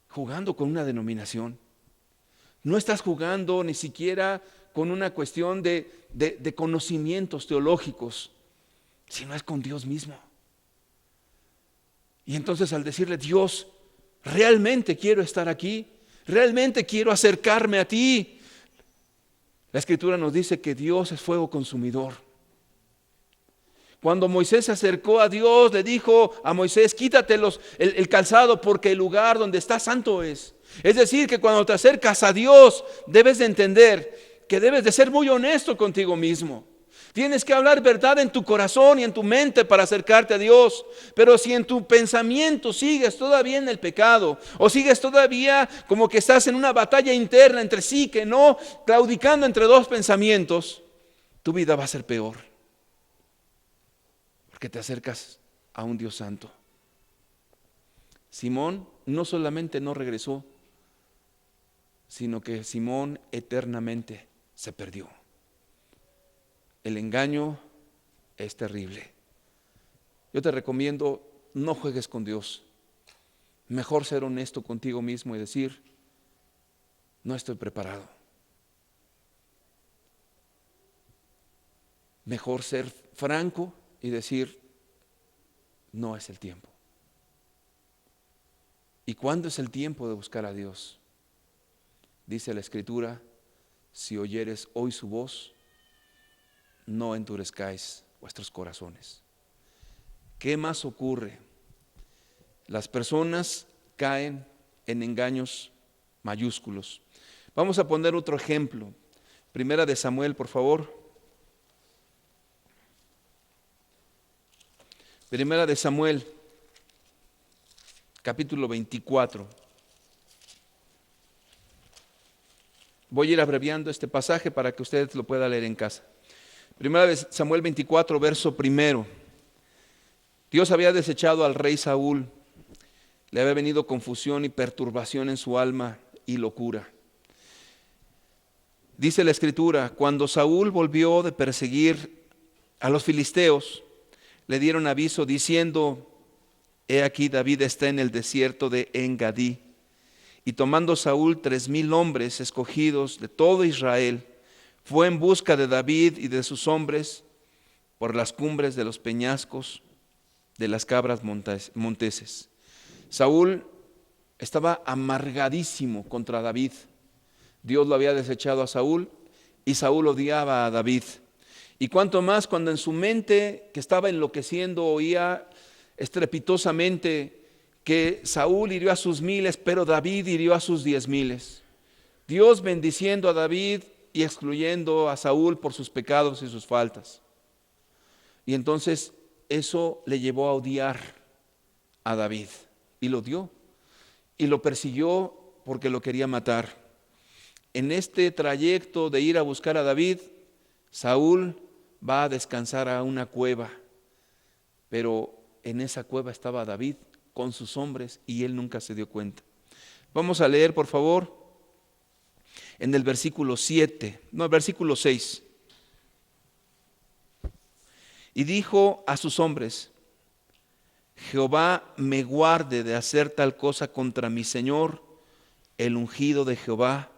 jugando con una denominación, no estás jugando ni siquiera con una cuestión de conocimientos teológicos, sino es con Dios mismo. Y entonces al decirle: Dios, realmente quiero estar aquí, realmente quiero acercarme a ti. La Escritura nos dice que Dios es fuego consumidor. Cuando Moisés se acercó a Dios, le dijo a Moisés: quítate el calzado, porque el lugar donde está santo es. Es decir, que cuando te acercas a Dios debes de entender que debes de ser muy honesto contigo mismo. Tienes que hablar verdad en tu corazón y en tu mente para acercarte a Dios. Pero si en tu pensamiento sigues todavía en el pecado, o sigues todavía como que estás en una batalla interna entre sí, que no, claudicando entre dos pensamientos, tu vida va a ser peor. Porque te acercas a un Dios santo. Simón no solamente no regresó, sino que Simón eternamente se perdió. El engaño es terrible. Yo te recomiendo: no juegues con Dios. Mejor ser honesto contigo mismo y decir: no estoy preparado. Mejor ser franco y decir: no es el tiempo. ¿Y cuándo es el tiempo de buscar a Dios? Dice la Escritura: si oyeres hoy su voz, no endurezcáis vuestros corazones. ¿Qué más ocurre? Las personas caen en engaños mayúsculos. Vamos a poner otro ejemplo. Primera de Samuel, por favor. Primera de Samuel, capítulo 24. Voy a ir abreviando este pasaje para que usted lo pueda leer en casa. Primera de Samuel 24, verso 1. Dios había desechado al rey Saúl. Le había venido confusión y perturbación en su alma y locura. Dice la Escritura: cuando Saúl volvió de perseguir a los filisteos, le dieron aviso diciendo: he aquí, David está en el desierto de En-Gadí. Y tomando Saúl 3,000 hombres escogidos de todo Israel, fue en busca de David y de sus hombres por las cumbres de los peñascos de las cabras monteses. Saúl estaba amargadísimo contra David. Dios lo había desechado a Saúl y Saúl odiaba a David. Y cuanto más cuando en su mente, que estaba enloqueciendo, oía estrepitosamente que Saúl hirió a sus 1,000, pero David hirió a sus 10,000. Dios bendiciendo a David y excluyendo a Saúl por sus pecados y sus faltas. Y entonces eso le llevó a odiar a David y lo odió y lo persiguió porque lo quería matar. En este trayecto de ir a buscar a David, Saúl va a descansar a una cueva, pero en esa cueva estaba David con sus hombres y él nunca se dio cuenta. Vamos a leer, por favor, en el versículo 6. Y dijo a sus hombres: Jehová me guarde de hacer tal cosa contra mi Señor, el ungido de Jehová,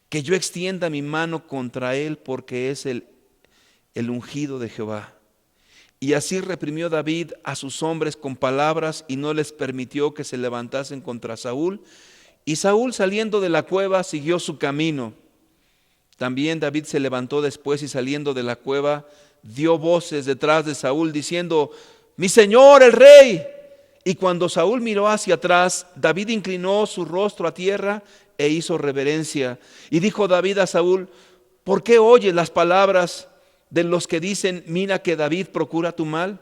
que yo extienda mi mano contra él, porque es el ungido de Jehová. Y así reprimió David a sus hombres con palabras y no les permitió que se levantasen contra Saúl. Y Saúl, saliendo de la cueva, siguió su camino. También David se levantó después y saliendo de la cueva dio voces detrás de Saúl diciendo: mi señor el rey. Y cuando Saúl miró hacia atrás, David inclinó su rostro a tierra e hizo reverencia. Y dijo David a Saúl: ¿por qué oyes las palabras de los que dicen, mira que David procura tu mal?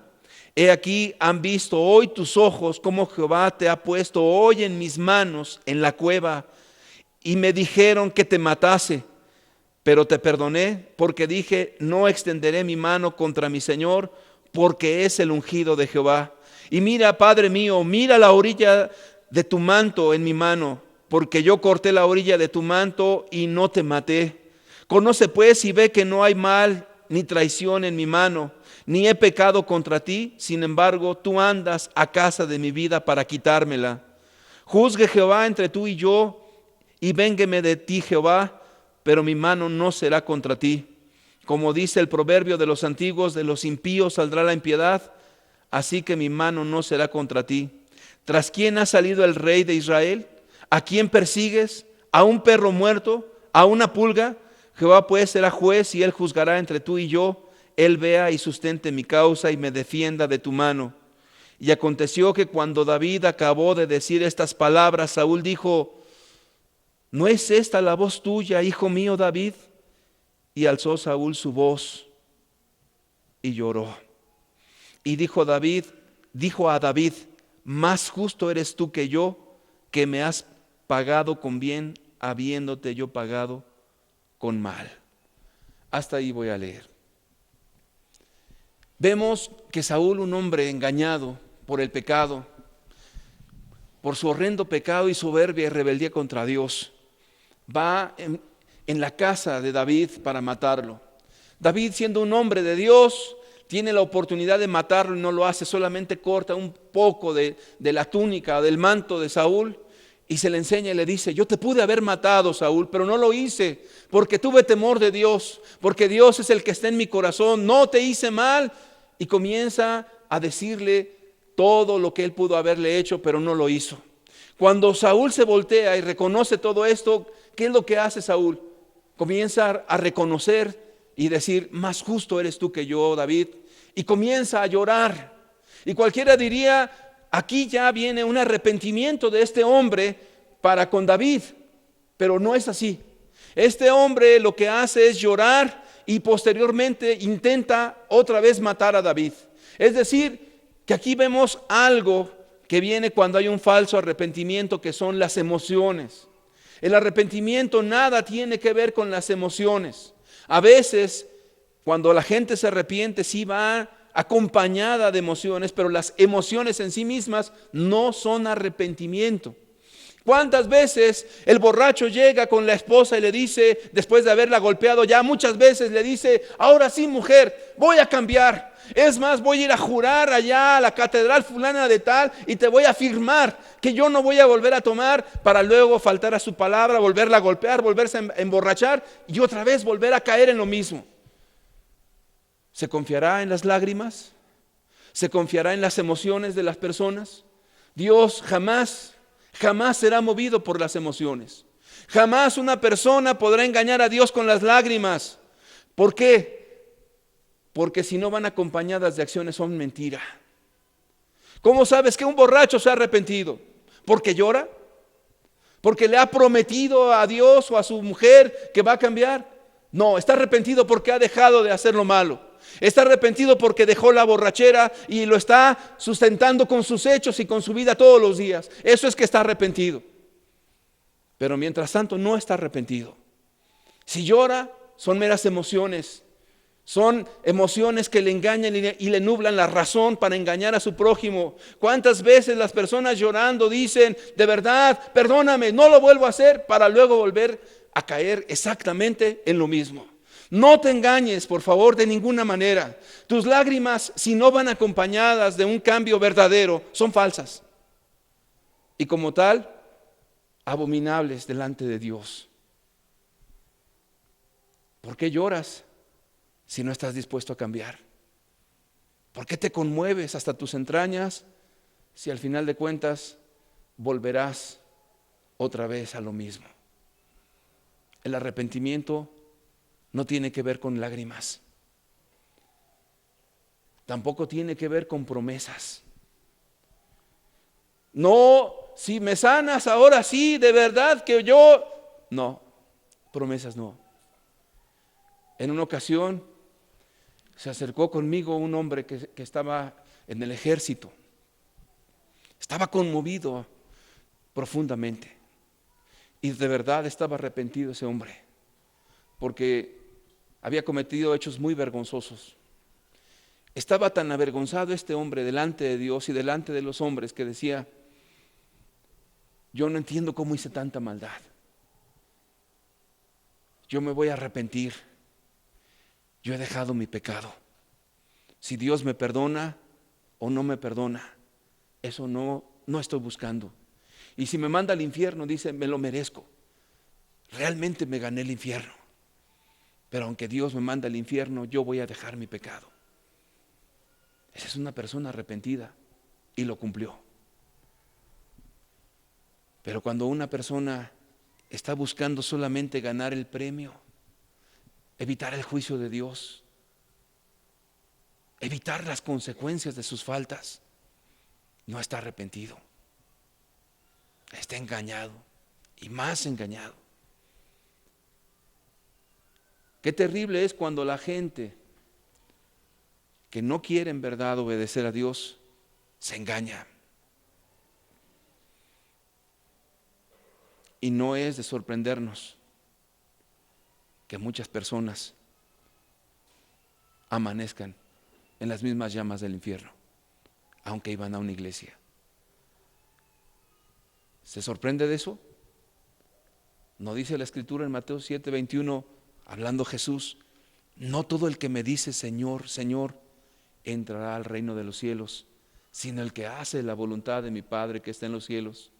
He aquí, han visto hoy tus ojos cómo Jehová te ha puesto hoy en mis manos en la cueva. Y me dijeron que te matase, pero te perdoné, porque dije, no extenderé mi mano contra mi Señor, porque es el ungido de Jehová. Y mira, Padre mío, mira la orilla de tu manto en mi mano, porque yo corté la orilla de tu manto y no te maté. Conoce pues y ve que no hay mal ni traición en mi mano, ni he pecado contra ti. Sin embargo, tú andas a casa de mi vida para quitármela. Juzgue Jehová entre tú y yo, y véngueme de ti Jehová, pero mi mano no será contra ti. Como dice el proverbio de los antiguos, de los impíos saldrá la impiedad, así que mi mano no será contra ti. ¿Tras quién ha salido el rey de Israel? ¿A quién persigues? ¿A un perro muerto? ¿A una pulga? Jehová pues será juez y él juzgará entre tú y yo. Él vea y sustente mi causa y me defienda de tu mano. Y aconteció que cuando David acabó de decir estas palabras, Saúl dijo: ¿no es esta la voz tuya, hijo mío David? Y alzó Saúl su voz y lloró. Y dijo a David: más justo eres tú que yo, que me has pagado con bien, habiéndote yo pagado con mal. Hasta ahí voy a leer. Vemos que Saúl, un hombre engañado por el pecado, por su horrendo pecado y soberbia y rebeldía contra Dios, va en la casa de David para matarlo. David, siendo un hombre de Dios, tiene la oportunidad de matarlo y no lo hace. Solamente corta un poco de la túnica, del manto de Saúl, y se le enseña y le dice: yo te pude haber matado, Saúl, pero no lo hice porque tuve temor de Dios, porque Dios es el que está en mi corazón, no te hice mal. Y comienza a decirle todo lo que él pudo haberle hecho, pero no lo hizo. Cuando Saúl se voltea y reconoce todo esto, ¿qué es lo que hace Saúl? Comienza a reconocer y decir: más justo eres tú que yo, David. Y comienza a llorar. Y cualquiera diría: aquí ya viene un arrepentimiento de este hombre para con David. Pero no es así. Este hombre lo que hace es llorar y posteriormente intenta otra vez matar a David. Es decir, que aquí vemos algo que viene cuando hay un falso arrepentimiento, que son las emociones. El arrepentimiento nada tiene que ver con las emociones. A veces, cuando la gente se arrepiente, sí va acompañada de emociones, pero las emociones en sí mismas no son arrepentimiento. ¿Cuántas veces el borracho llega con la esposa y le dice, después de haberla golpeado ya muchas veces, le dice: ahora sí, mujer, voy a cambiar. Es más, voy a ir a jurar allá a la catedral fulana de tal y te voy a afirmar que yo no voy a volver a tomar, para luego faltar a su palabra, volverla a golpear, volverse a emborrachar y otra vez volver a caer en lo mismo. ¿Se confiará en las lágrimas? ¿Se confiará en las emociones de las personas? Dios jamás será movido por las emociones. Jamás una persona podrá engañar a Dios con las lágrimas. ¿Por qué? Porque si no van acompañadas de acciones son mentira. ¿Cómo sabes que un borracho se ha arrepentido? ¿Porque llora? ¿Porque le ha prometido a Dios o a su mujer que va a cambiar? No, está arrepentido porque ha dejado de hacer lo malo. Está arrepentido porque dejó la borrachera y lo está sustentando con sus hechos y con su vida todos los días. Eso es que está arrepentido. Pero mientras tanto no está arrepentido. Si llora, son meras emociones. Son emociones que le engañan y le nublan la razón para engañar a su prójimo. ¿Cuántas veces las personas llorando dicen, de verdad, perdóname, no lo vuelvo a hacer, para luego volver a caer exactamente en lo mismo? No te engañes, por favor, de ninguna manera. Tus lágrimas, si no van acompañadas de un cambio verdadero, son falsas. Y como tal, abominables delante de Dios. ¿Por qué lloras si no estás dispuesto a cambiar? ¿Por qué te conmueves hasta tus entrañas si al final de cuentas volverás otra vez a lo mismo? El arrepentimiento no tiene que ver con lágrimas. Tampoco tiene que ver con promesas. No, si me sanas ahora sí, de verdad que yo... No, promesas no. En una ocasión se acercó conmigo un hombre que estaba en el ejército. Estaba conmovido profundamente. Y de verdad estaba arrepentido ese hombre, porque había cometido hechos muy vergonzosos. Estaba tan avergonzado este hombre delante de Dios y delante de los hombres que decía, yo no entiendo cómo hice tanta maldad. Yo me voy a arrepentir. Yo he dejado mi pecado. Si Dios me perdona o no me perdona, eso no estoy buscando. Y si me manda al infierno, dice, me lo merezco. Realmente me gané el infierno. Pero aunque Dios me manda al infierno, yo voy a dejar mi pecado. Esa es una persona arrepentida y lo cumplió. Pero cuando una persona está buscando solamente ganar el premio, evitar el juicio de Dios, evitar las consecuencias de sus faltas, no está arrepentido. Está engañado y más engañado. Qué terrible es cuando la gente que no quiere en verdad obedecer a Dios se engaña. Y no es de sorprendernos que muchas personas amanezcan en las mismas llamas del infierno, aunque iban a una iglesia. ¿Se sorprende de eso? ¿No dice la Escritura en Mateo 7:21, hablando Jesús, no todo el que me dice Señor, Señor, entrará al reino de los cielos, sino el que hace la voluntad de mi Padre que está en los cielos?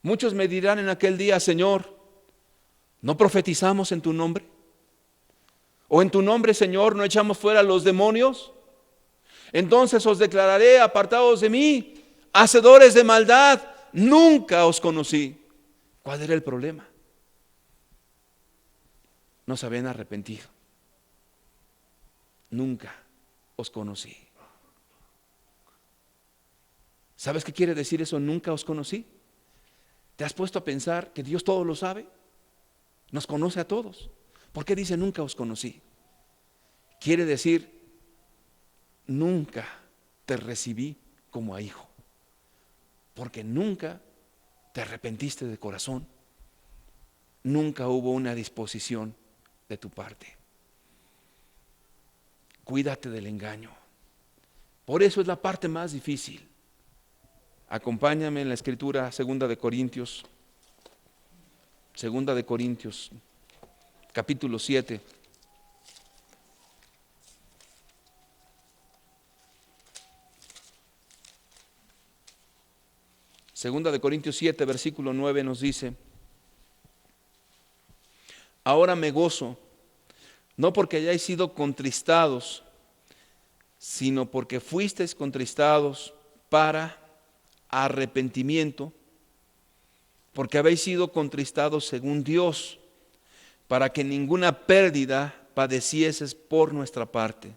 Muchos me dirán en aquel día, Señor, ¿no profetizamos en tu nombre? ¿O en tu nombre, Señor, no echamos fuera los demonios? Entonces os declararé, apartados de mí, hacedores de maldad, nunca os conocí. ¿Cuál era el problema? No se habían arrepentido. Nunca os conocí. ¿Sabes qué quiere decir eso? Nunca os conocí. ¿Te has puesto a pensar que Dios todo lo sabe? Nos conoce a todos. ¿Por qué dice nunca os conocí? Quiere decir, nunca te recibí como a hijo, porque nunca te arrepentiste de corazón, nunca hubo una disposición de tu parte. Cuídate del engaño. Por eso es la parte más difícil. Acompáñame en la Escritura, Segunda de Corintios, capítulo 7. Segunda de Corintios 7, versículo 9 nos dice, ahora me gozo, no porque hayáis sido contristados, sino porque fuisteis contristados para arrepentimiento, porque habéis sido contristados según Dios, para que ninguna pérdida padecieses por nuestra parte.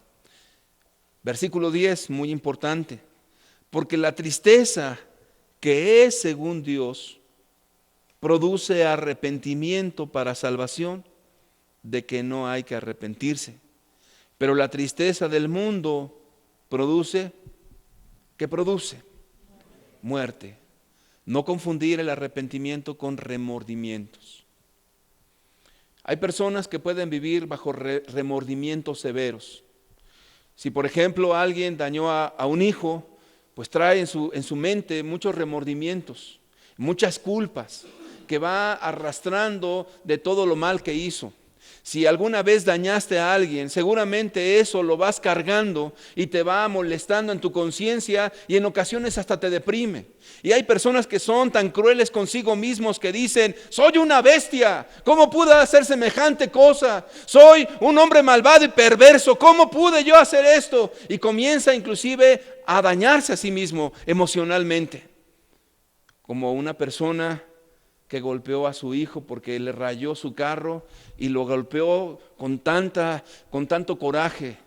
Versículo 10, muy importante, porque la tristeza que es según Dios produce arrepentimiento para salvación, de que no hay que arrepentirse. Pero la tristeza del mundo produce, ¿qué produce? Muerte. No confundir el arrepentimiento con remordimientos. Hay personas que pueden vivir bajo remordimientos severos. Si por ejemplo alguien dañó a un hijo, pues trae en su mente muchos remordimientos, muchas culpas que va arrastrando de todo lo mal que hizo. Si alguna vez dañaste a alguien, seguramente eso lo vas cargando y te va molestando en tu conciencia y en ocasiones hasta te deprime. Y hay personas que son tan crueles consigo mismos que dicen: soy una bestia, ¿cómo pude hacer semejante cosa? Soy un hombre malvado y perverso, ¿cómo pude yo hacer esto? Y comienza inclusive a dañarse a sí mismo emocionalmente, como una persona que golpeó a su hijo porque le rayó su carro y lo golpeó con tanto coraje,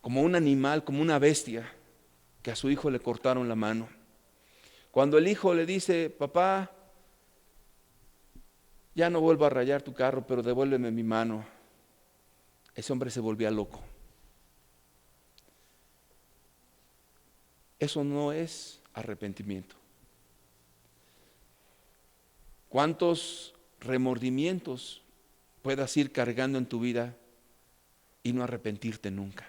como un animal, como una bestia, que a su hijo le cortaron la mano. Cuando el hijo le dice: papá, ya no vuelvo a rayar tu carro, pero devuélveme mi mano, ese hombre se volvía loco. Eso no es arrepentimiento. ¿Cuántos remordimientos puedas ir cargando en tu vida y no arrepentirte nunca?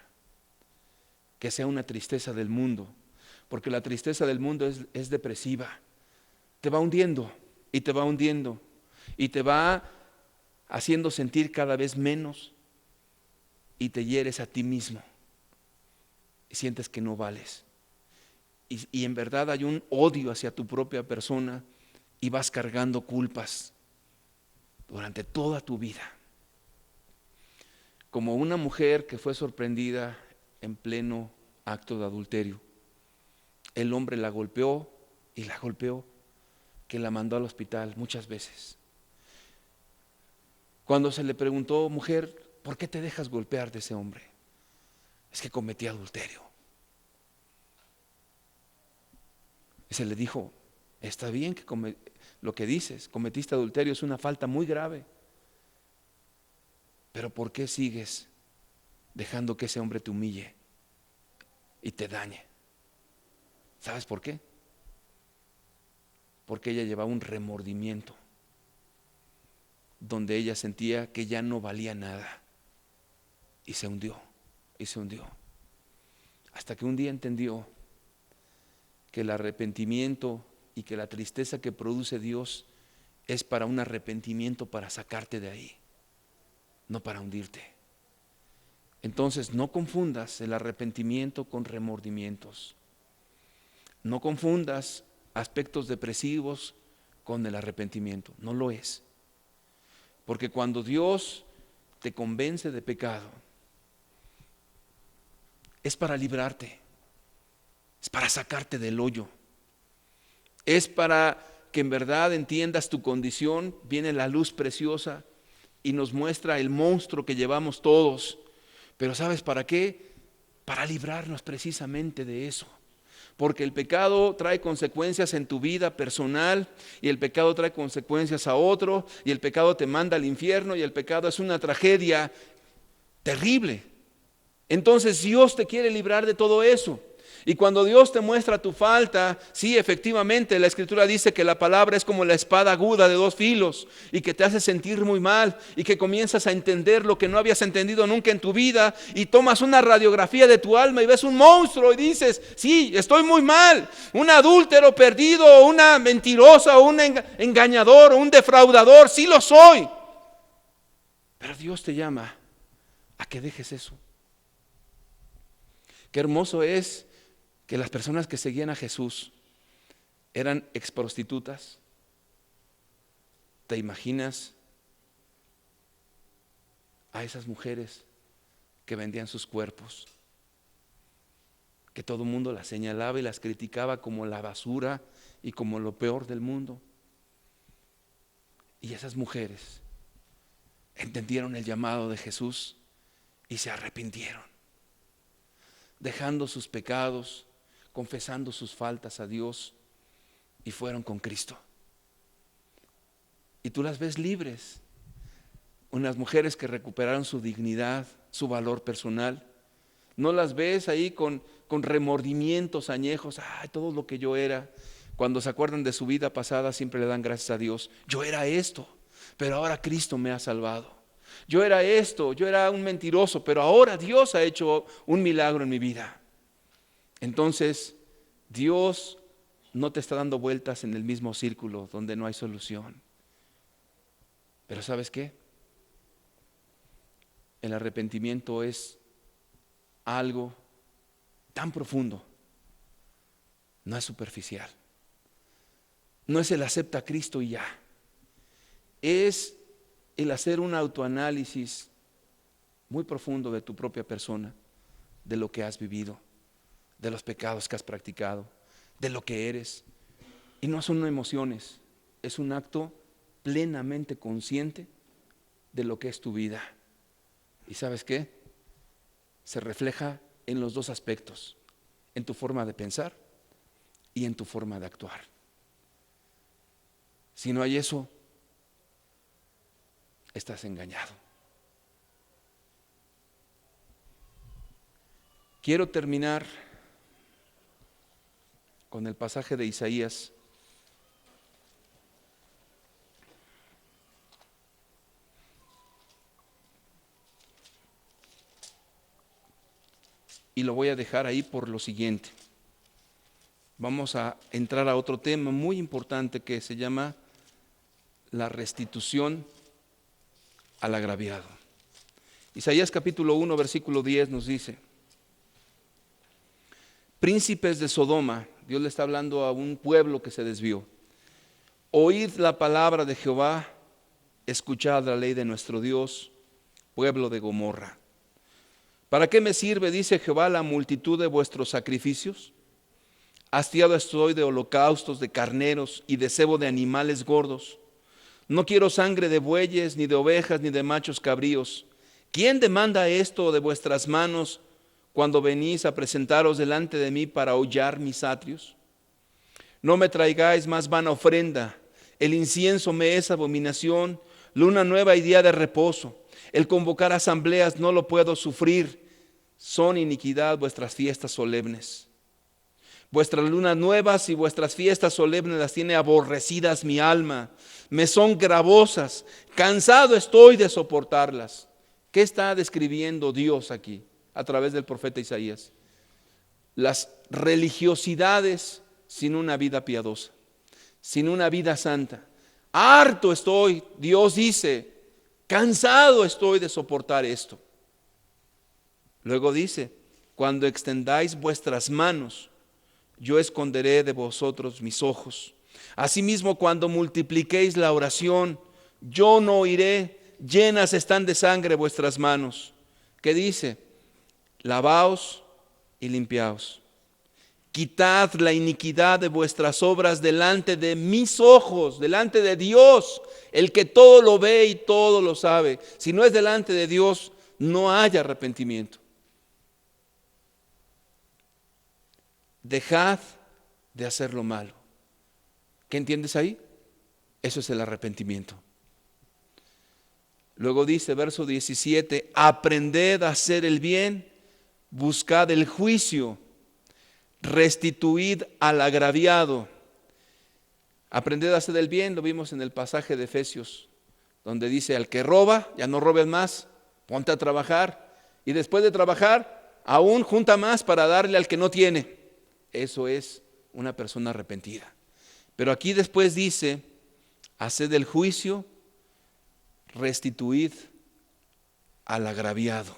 Que sea una tristeza del mundo, porque la tristeza del mundo es depresiva. Te va hundiendo y te va hundiendo y te va haciendo sentir cada vez menos y te hieres a ti mismo y sientes que no vales. Y en verdad hay un odio hacia tu propia persona y vas cargando culpas durante toda tu vida. Como una mujer que fue sorprendida en pleno acto de adulterio. El hombre la golpeó y la golpeó, que la mandó al hospital muchas veces. Cuando se le preguntó: mujer, ¿por qué te dejas golpear de ese hombre? Es que cometí adulterio. Y se le dijo: está bien que lo que dices, cometiste adulterio, es una falta muy grave, pero ¿por qué sigues dejando que ese hombre te humille y te dañe? ¿Sabes por qué? Porque ella llevaba un remordimiento donde ella sentía que ya no valía nada y se hundió, hasta que un día entendió que el arrepentimiento y que la tristeza que produce Dios es para un arrepentimiento para sacarte de ahí, no para hundirte. Entonces no confundas el arrepentimiento con remordimientos. No confundas aspectos depresivos con el arrepentimiento, no lo es. Porque cuando Dios te convence de pecado, es para librarte, es para sacarte del hoyo, es para que en verdad entiendas tu condición. Viene la luz preciosa y nos muestra el monstruo que llevamos todos. Pero ¿sabes para qué? Para librarnos precisamente de eso. Porque el pecado trae consecuencias en tu vida personal, y el pecado trae consecuencias a otro, y el pecado te manda al infierno, y el pecado es una tragedia terrible. Entonces Dios te quiere librar de todo eso. Y cuando Dios te muestra tu falta, sí, efectivamente, la Escritura dice que la palabra es como la espada aguda de dos filos y que te hace sentir muy mal y que comienzas a entender lo que no habías entendido nunca en tu vida, y tomas una radiografía de tu alma y ves un monstruo y dices: sí, estoy muy mal, un adúltero perdido, una mentirosa, un engañador, un defraudador, sí lo soy. Pero Dios te llama a que dejes eso. Qué hermoso es que las personas que seguían a Jesús eran exprostitutas. ¿Te imaginas a esas mujeres que vendían sus cuerpos? Que todo el mundo las señalaba y las criticaba como la basura y como lo peor del mundo. Y esas mujeres entendieron el llamado de Jesús y se arrepintieron, dejando sus pecados, confesando sus faltas a Dios, y fueron con Cristo. Y tú las ves libres, unas mujeres que recuperaron su dignidad, su valor personal. No las ves ahí con remordimientos añejos: ay, todo lo que yo era. Cuando se acuerdan de su vida pasada, siempre le dan gracias a Dios: yo era esto, pero ahora Cristo me ha salvado. Yo era esto, yo era un mentiroso, pero ahora Dios ha hecho un milagro en mi vida. Entonces, Dios no te está dando vueltas en el mismo círculo donde no hay solución. Pero ¿sabes qué? El arrepentimiento es algo tan profundo. No es superficial. No es el acepta a Cristo y ya. Es el hacer un autoanálisis muy profundo de tu propia persona, de lo que has vivido, de los pecados que has practicado, de lo que eres. Y no son emociones, es un acto plenamente consciente de lo que es tu vida. ¿Y sabes qué? Se refleja en los dos aspectos, en tu forma de pensar y en tu forma de actuar. Si no hay eso, estás engañado. Quiero terminar con el pasaje de Isaías. Y lo voy a dejar ahí por lo siguiente. Vamos a entrar a otro tema muy importante que se llama la restitución al agraviado. Isaías capítulo 1, versículo 10 nos dice: príncipes de Sodoma, Dios le está hablando a un pueblo que se desvió, oíd la palabra de Jehová, escuchad la ley de nuestro Dios, pueblo de Gomorra. ¿Para qué me sirve, dice Jehová, la multitud de vuestros sacrificios? Hastiado estoy de holocaustos, de carneros y de cebo de animales gordos. No quiero sangre de bueyes, ni de ovejas, ni de machos cabríos. ¿Quién demanda esto de vuestras manos cuando venís a presentaros delante de mí para hollar mis atrios? No me traigáis más vana ofrenda. El incienso me es abominación, luna nueva y día de reposo. El convocar asambleas no lo puedo sufrir. Son iniquidad vuestras fiestas solemnes. Vuestras lunas nuevas y vuestras fiestas solemnes las tiene aborrecidas mi alma. Me son gravosas. Cansado estoy de soportarlas. ¿Qué está describiendo Dios aquí a través del profeta Isaías? Las religiosidades sin una vida piadosa, sin una vida santa. Harto estoy, Dios dice, cansado estoy de soportar esto. Luego dice: cuando extendáis vuestras manos, yo esconderé de vosotros mis ojos. Asimismo, cuando multipliquéis la oración, yo no oiré. Llenas están de sangre vuestras manos. ¿Qué dice? Lavaos y limpiaos. Quitad la iniquidad de vuestras obras delante de mis ojos, delante de Dios, el que todo lo ve y todo lo sabe. Si no es delante de Dios, no hay arrepentimiento. Dejad de hacer lo malo. ¿Qué entiendes ahí? Eso es el arrepentimiento. Luego dice, verso 17: aprended a hacer el bien, buscad el juicio, restituid al agraviado. Aprended a hacer el bien, lo vimos en el pasaje de Efesios, donde dice: al que roba, ya no robes más, ponte a trabajar, y después de trabajar, aún junta más para darle al que no tiene. Eso es una persona arrepentida. Pero aquí después dice: haced el juicio, restituid al agraviado,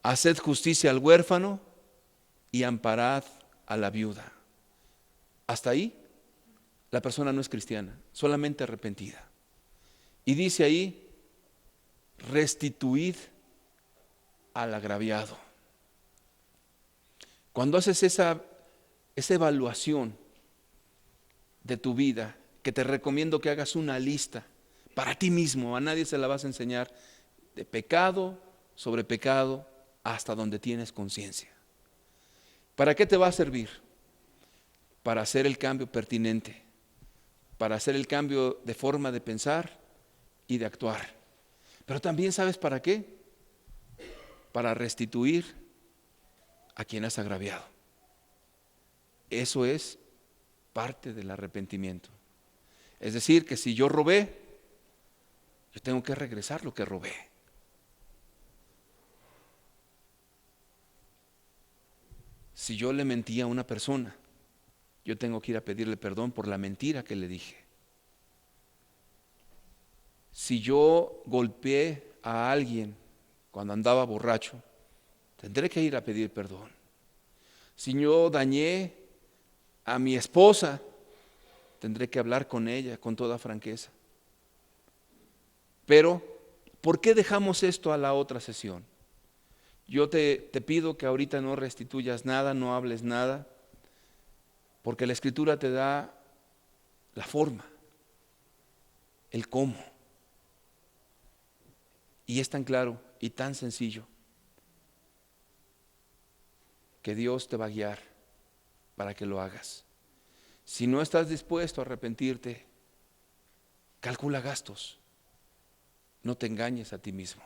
haced justicia al huérfano y amparad a la viuda. Hasta ahí la persona no es cristiana, solamente arrepentida. Y dice ahí: restituid al agraviado. Cuando haces esa evaluación de tu vida, que te recomiendo que hagas una lista para ti mismo, a nadie se la vas a enseñar, de pecado sobre pecado hasta donde tienes conciencia. ¿Para qué te va a servir? Para hacer el cambio pertinente, para hacer el cambio de forma de pensar y de actuar. Pero también, ¿sabes para qué? Para restituir a quien has agraviado. Eso es parte del arrepentimiento. Es decir, que si yo robé, Yo tengo que regresar lo que robé. Si yo le mentí a una persona, yo tengo que ir a pedirle perdón por la mentira que le dije. Si yo golpeé a alguien cuando andaba borracho, tendré que ir a pedir perdón. Si yo dañé a mi esposa, tendré que hablar con ella con toda franqueza. Pero, ¿por qué dejamos esto a la otra sesión? Yo te pido que ahorita no restituyas nada, no hables nada, porque la Escritura te da la forma, el cómo. Y es tan claro y tan sencillo que Dios te va a guiar para que lo hagas. Si no estás dispuesto a arrepentirte, calcula gastos. No te engañes a ti mismo.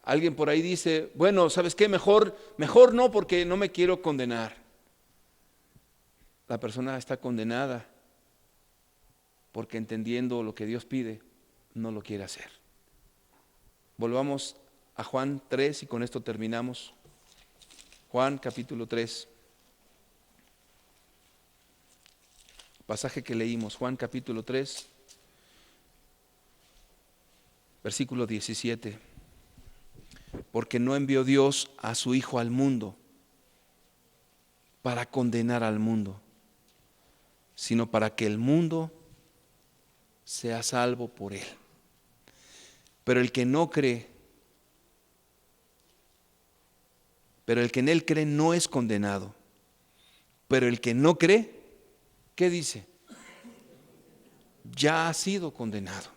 Alguien por ahí dice, bueno, ¿sabes qué? Mejor no, porque no me quiero condenar. La persona está condenada porque entendiendo lo que Dios pide, no lo quiere hacer. Volvamos a Juan 3 y con esto terminamos. Juan capítulo 3. Pasaje que leímos, Juan capítulo 3, versículo 17. Porque no envió Dios a su Hijo al mundo para condenar al mundo, sino para que el mundo sea salvo por él. Pero el que no cree, pero el que en él cree no es condenado. Pero el que no cree, ¿qué dice? Ya ha sido condenado,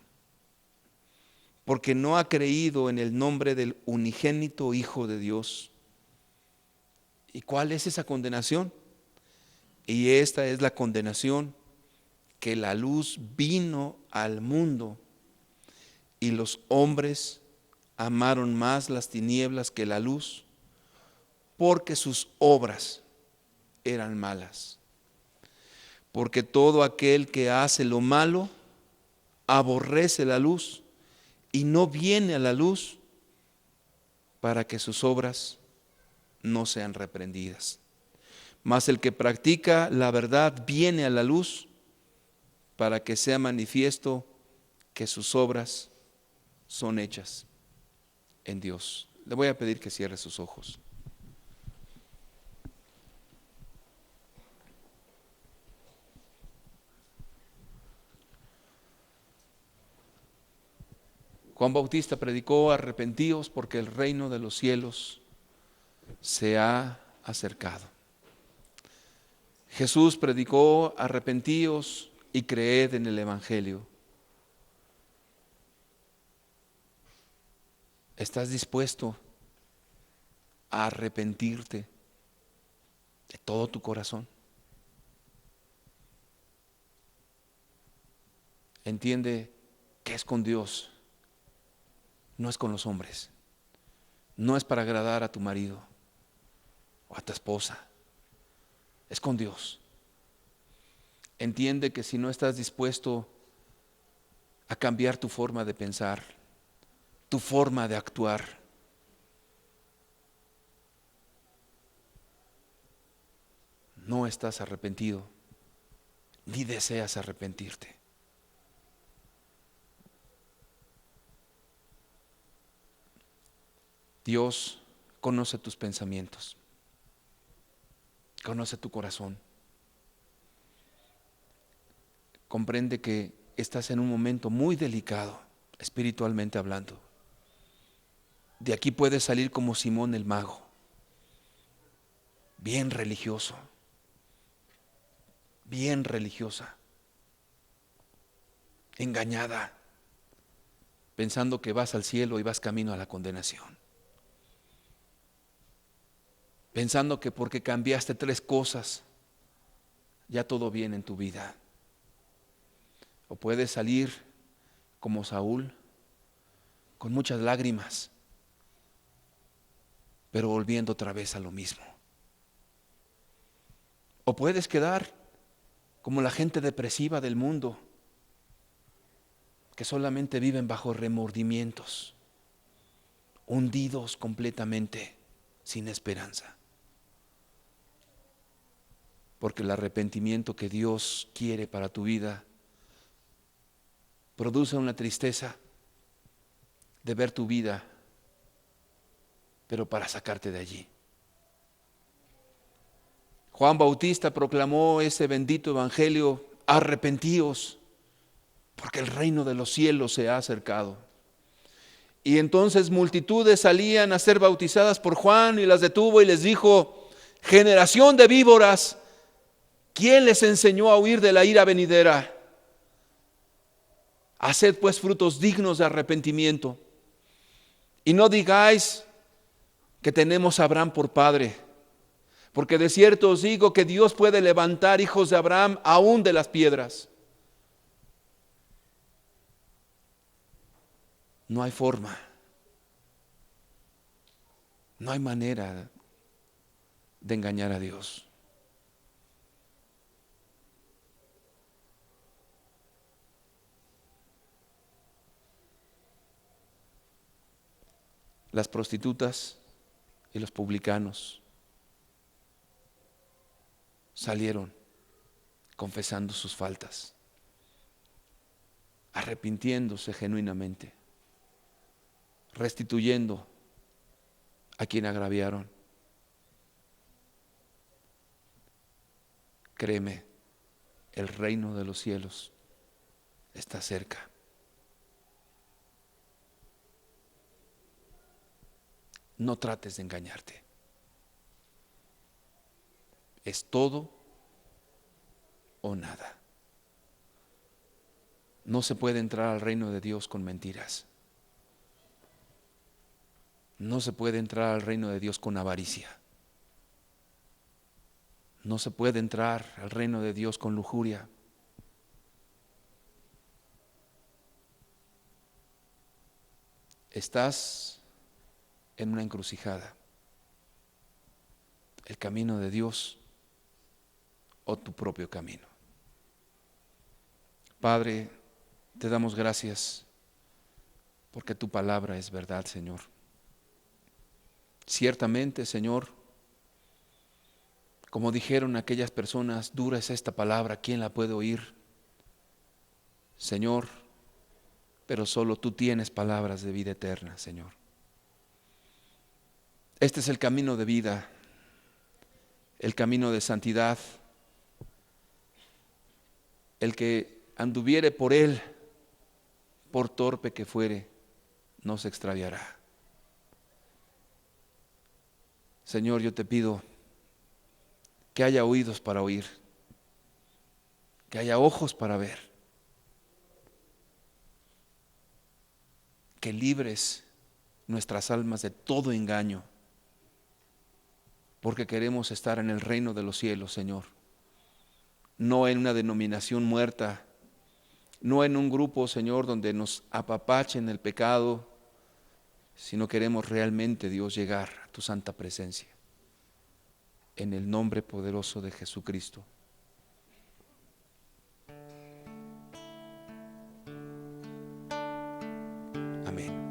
porque no ha creído en el nombre del unigénito Hijo de Dios. ¿Y cuál es esa condenación? Y esta es la condenación, que la luz vino al mundo y los hombres amaron más las tinieblas que la luz, porque sus obras eran malas. Porque todo aquel que hace lo malo aborrece la luz y no viene a la luz para que sus obras no sean reprendidas. Mas el que practica la verdad viene a la luz para que sea manifiesto que sus obras son hechas en Dios. Le voy a pedir que cierre sus ojos. Juan Bautista predicó: arrepentíos porque el reino de los cielos se ha acercado. Jesús predicó: arrepentíos y creed en el Evangelio. ¿Estás dispuesto a arrepentirte de todo tu corazón? Entiende que es con Dios, no es con los hombres. No es para agradar a tu marido o a tu esposa, es con Dios. Entiende que si no estás dispuesto a cambiar tu forma de pensar, tu forma de actuar, no estás arrepentido, ni deseas arrepentirte. Dios conoce tus pensamientos, conoce tu corazón, comprende que estás en un momento muy delicado, espiritualmente hablando. De aquí puedes salir como Simón el mago, bien religioso, bien religiosa, engañada, pensando que vas al cielo y vas camino a la condenación. Pensando que porque cambiaste 3 cosas, ya todo bien en tu vida. O puedes salir como Saúl, con muchas lágrimas, pero volviendo otra vez a lo mismo. O puedes quedar como la gente depresiva del mundo, que solamente viven bajo remordimientos, hundidos completamente, sin esperanza. Porque el arrepentimiento que Dios quiere para tu vida produce una tristeza de ver tu vida, pero para sacarte de allí. Juan Bautista proclamó ese bendito evangelio: arrepentíos, porque el reino de los cielos se ha acercado. Y entonces multitudes salían a ser bautizadas por Juan, y las detuvo y les dijo: generación de víboras, ¿quién les enseñó a huir de la ira venidera? Haced pues frutos dignos de arrepentimiento, y no digáis que tenemos a Abraham por padre, porque de cierto os digo que Dios puede levantar hijos de Abraham aún de las piedras. No hay forma, no hay manera de engañar a Dios. Las prostitutas y los publicanos salieron confesando sus faltas, arrepintiéndose genuinamente, restituyendo a quien agraviaron. Créeme, el reino de los cielos está cerca. No trates de engañarte. Es todo o nada. No se puede entrar al reino de Dios con mentiras. No se puede entrar al reino de Dios con avaricia. No se puede entrar al reino de Dios con lujuria. Estás en una encrucijada: el camino de Dios o tu propio camino. Padre, te damos gracias porque tu palabra es verdad, Señor. Ciertamente, Señor, como dijeron aquellas personas, dura es esta palabra, ¿quién la puede oír? Señor, pero solo tú tienes palabras de vida eterna, Señor. Este es el camino de vida, el camino de santidad. El que anduviere por él, por torpe que fuere, no se extraviará. Señor, yo te pido que haya oídos para oír, que haya ojos para ver, que libres nuestras almas de todo engaño, porque queremos estar en el reino de los cielos, Señor. No en una denominación muerta, no en un grupo, Señor, donde nos apapachen el pecado, sino queremos realmente, Dios, llegar a tu santa presencia. En el nombre poderoso de Jesucristo. Amén.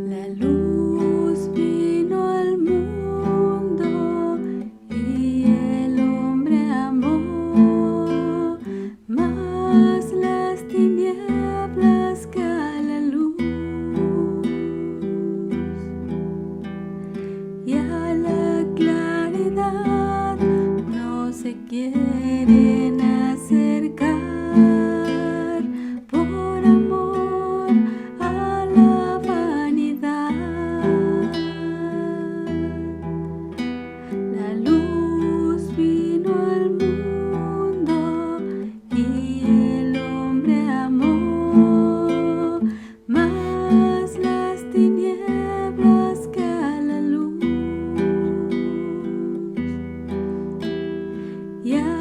La luz vino al mundo y el hombre amó más las tinieblas que a la luz, y a la claridad no se quieren acercar por amor a la vanidad. La luz vino al mundo y el hombre amó más las tinieblas que a la luz, y a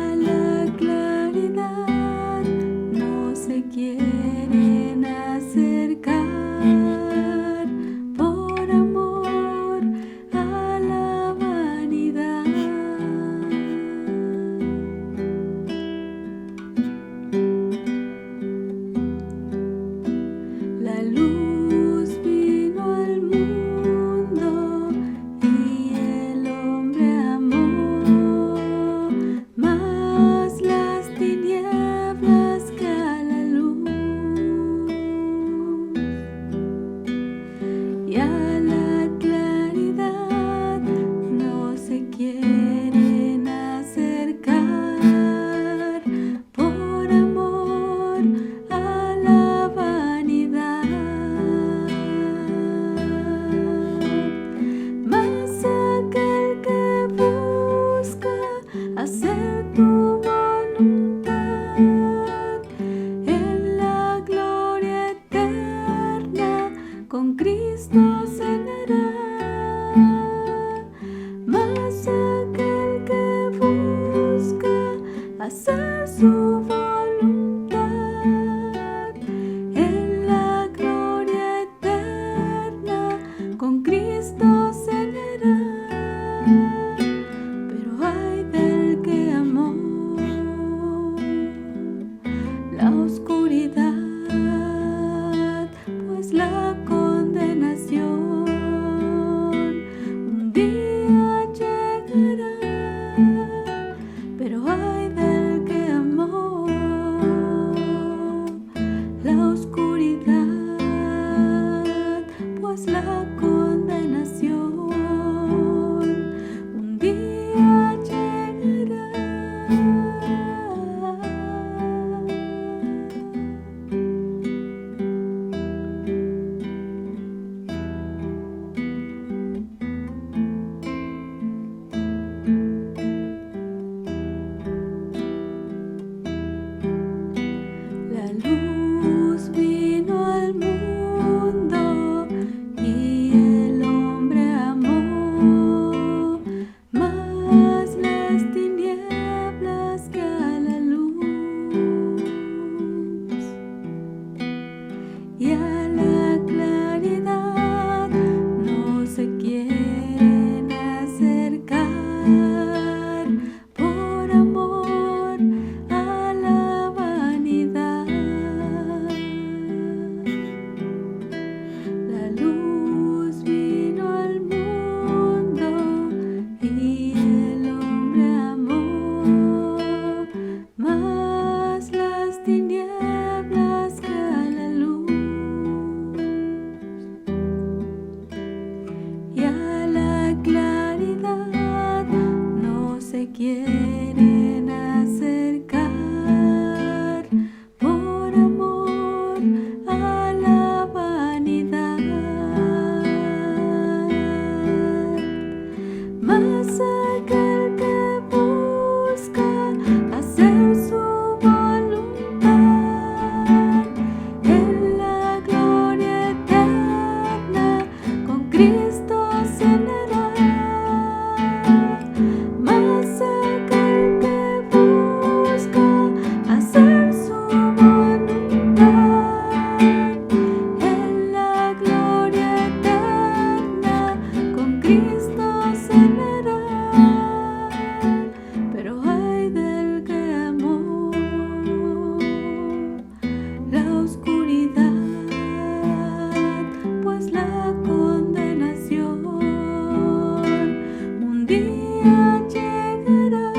día llegará,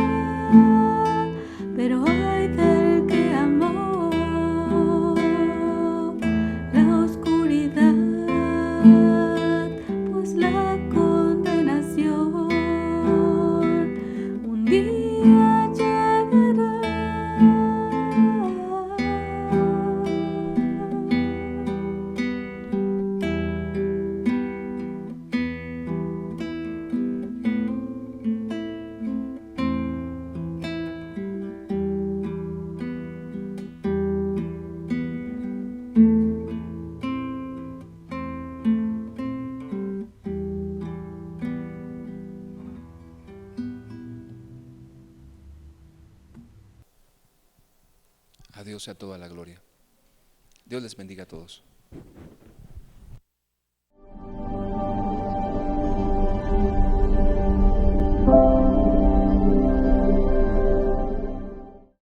pero ay del que amó la oscuridad, pues la condenación un día llegará. A Dios sea toda la gloria. Dios les bendiga a todos.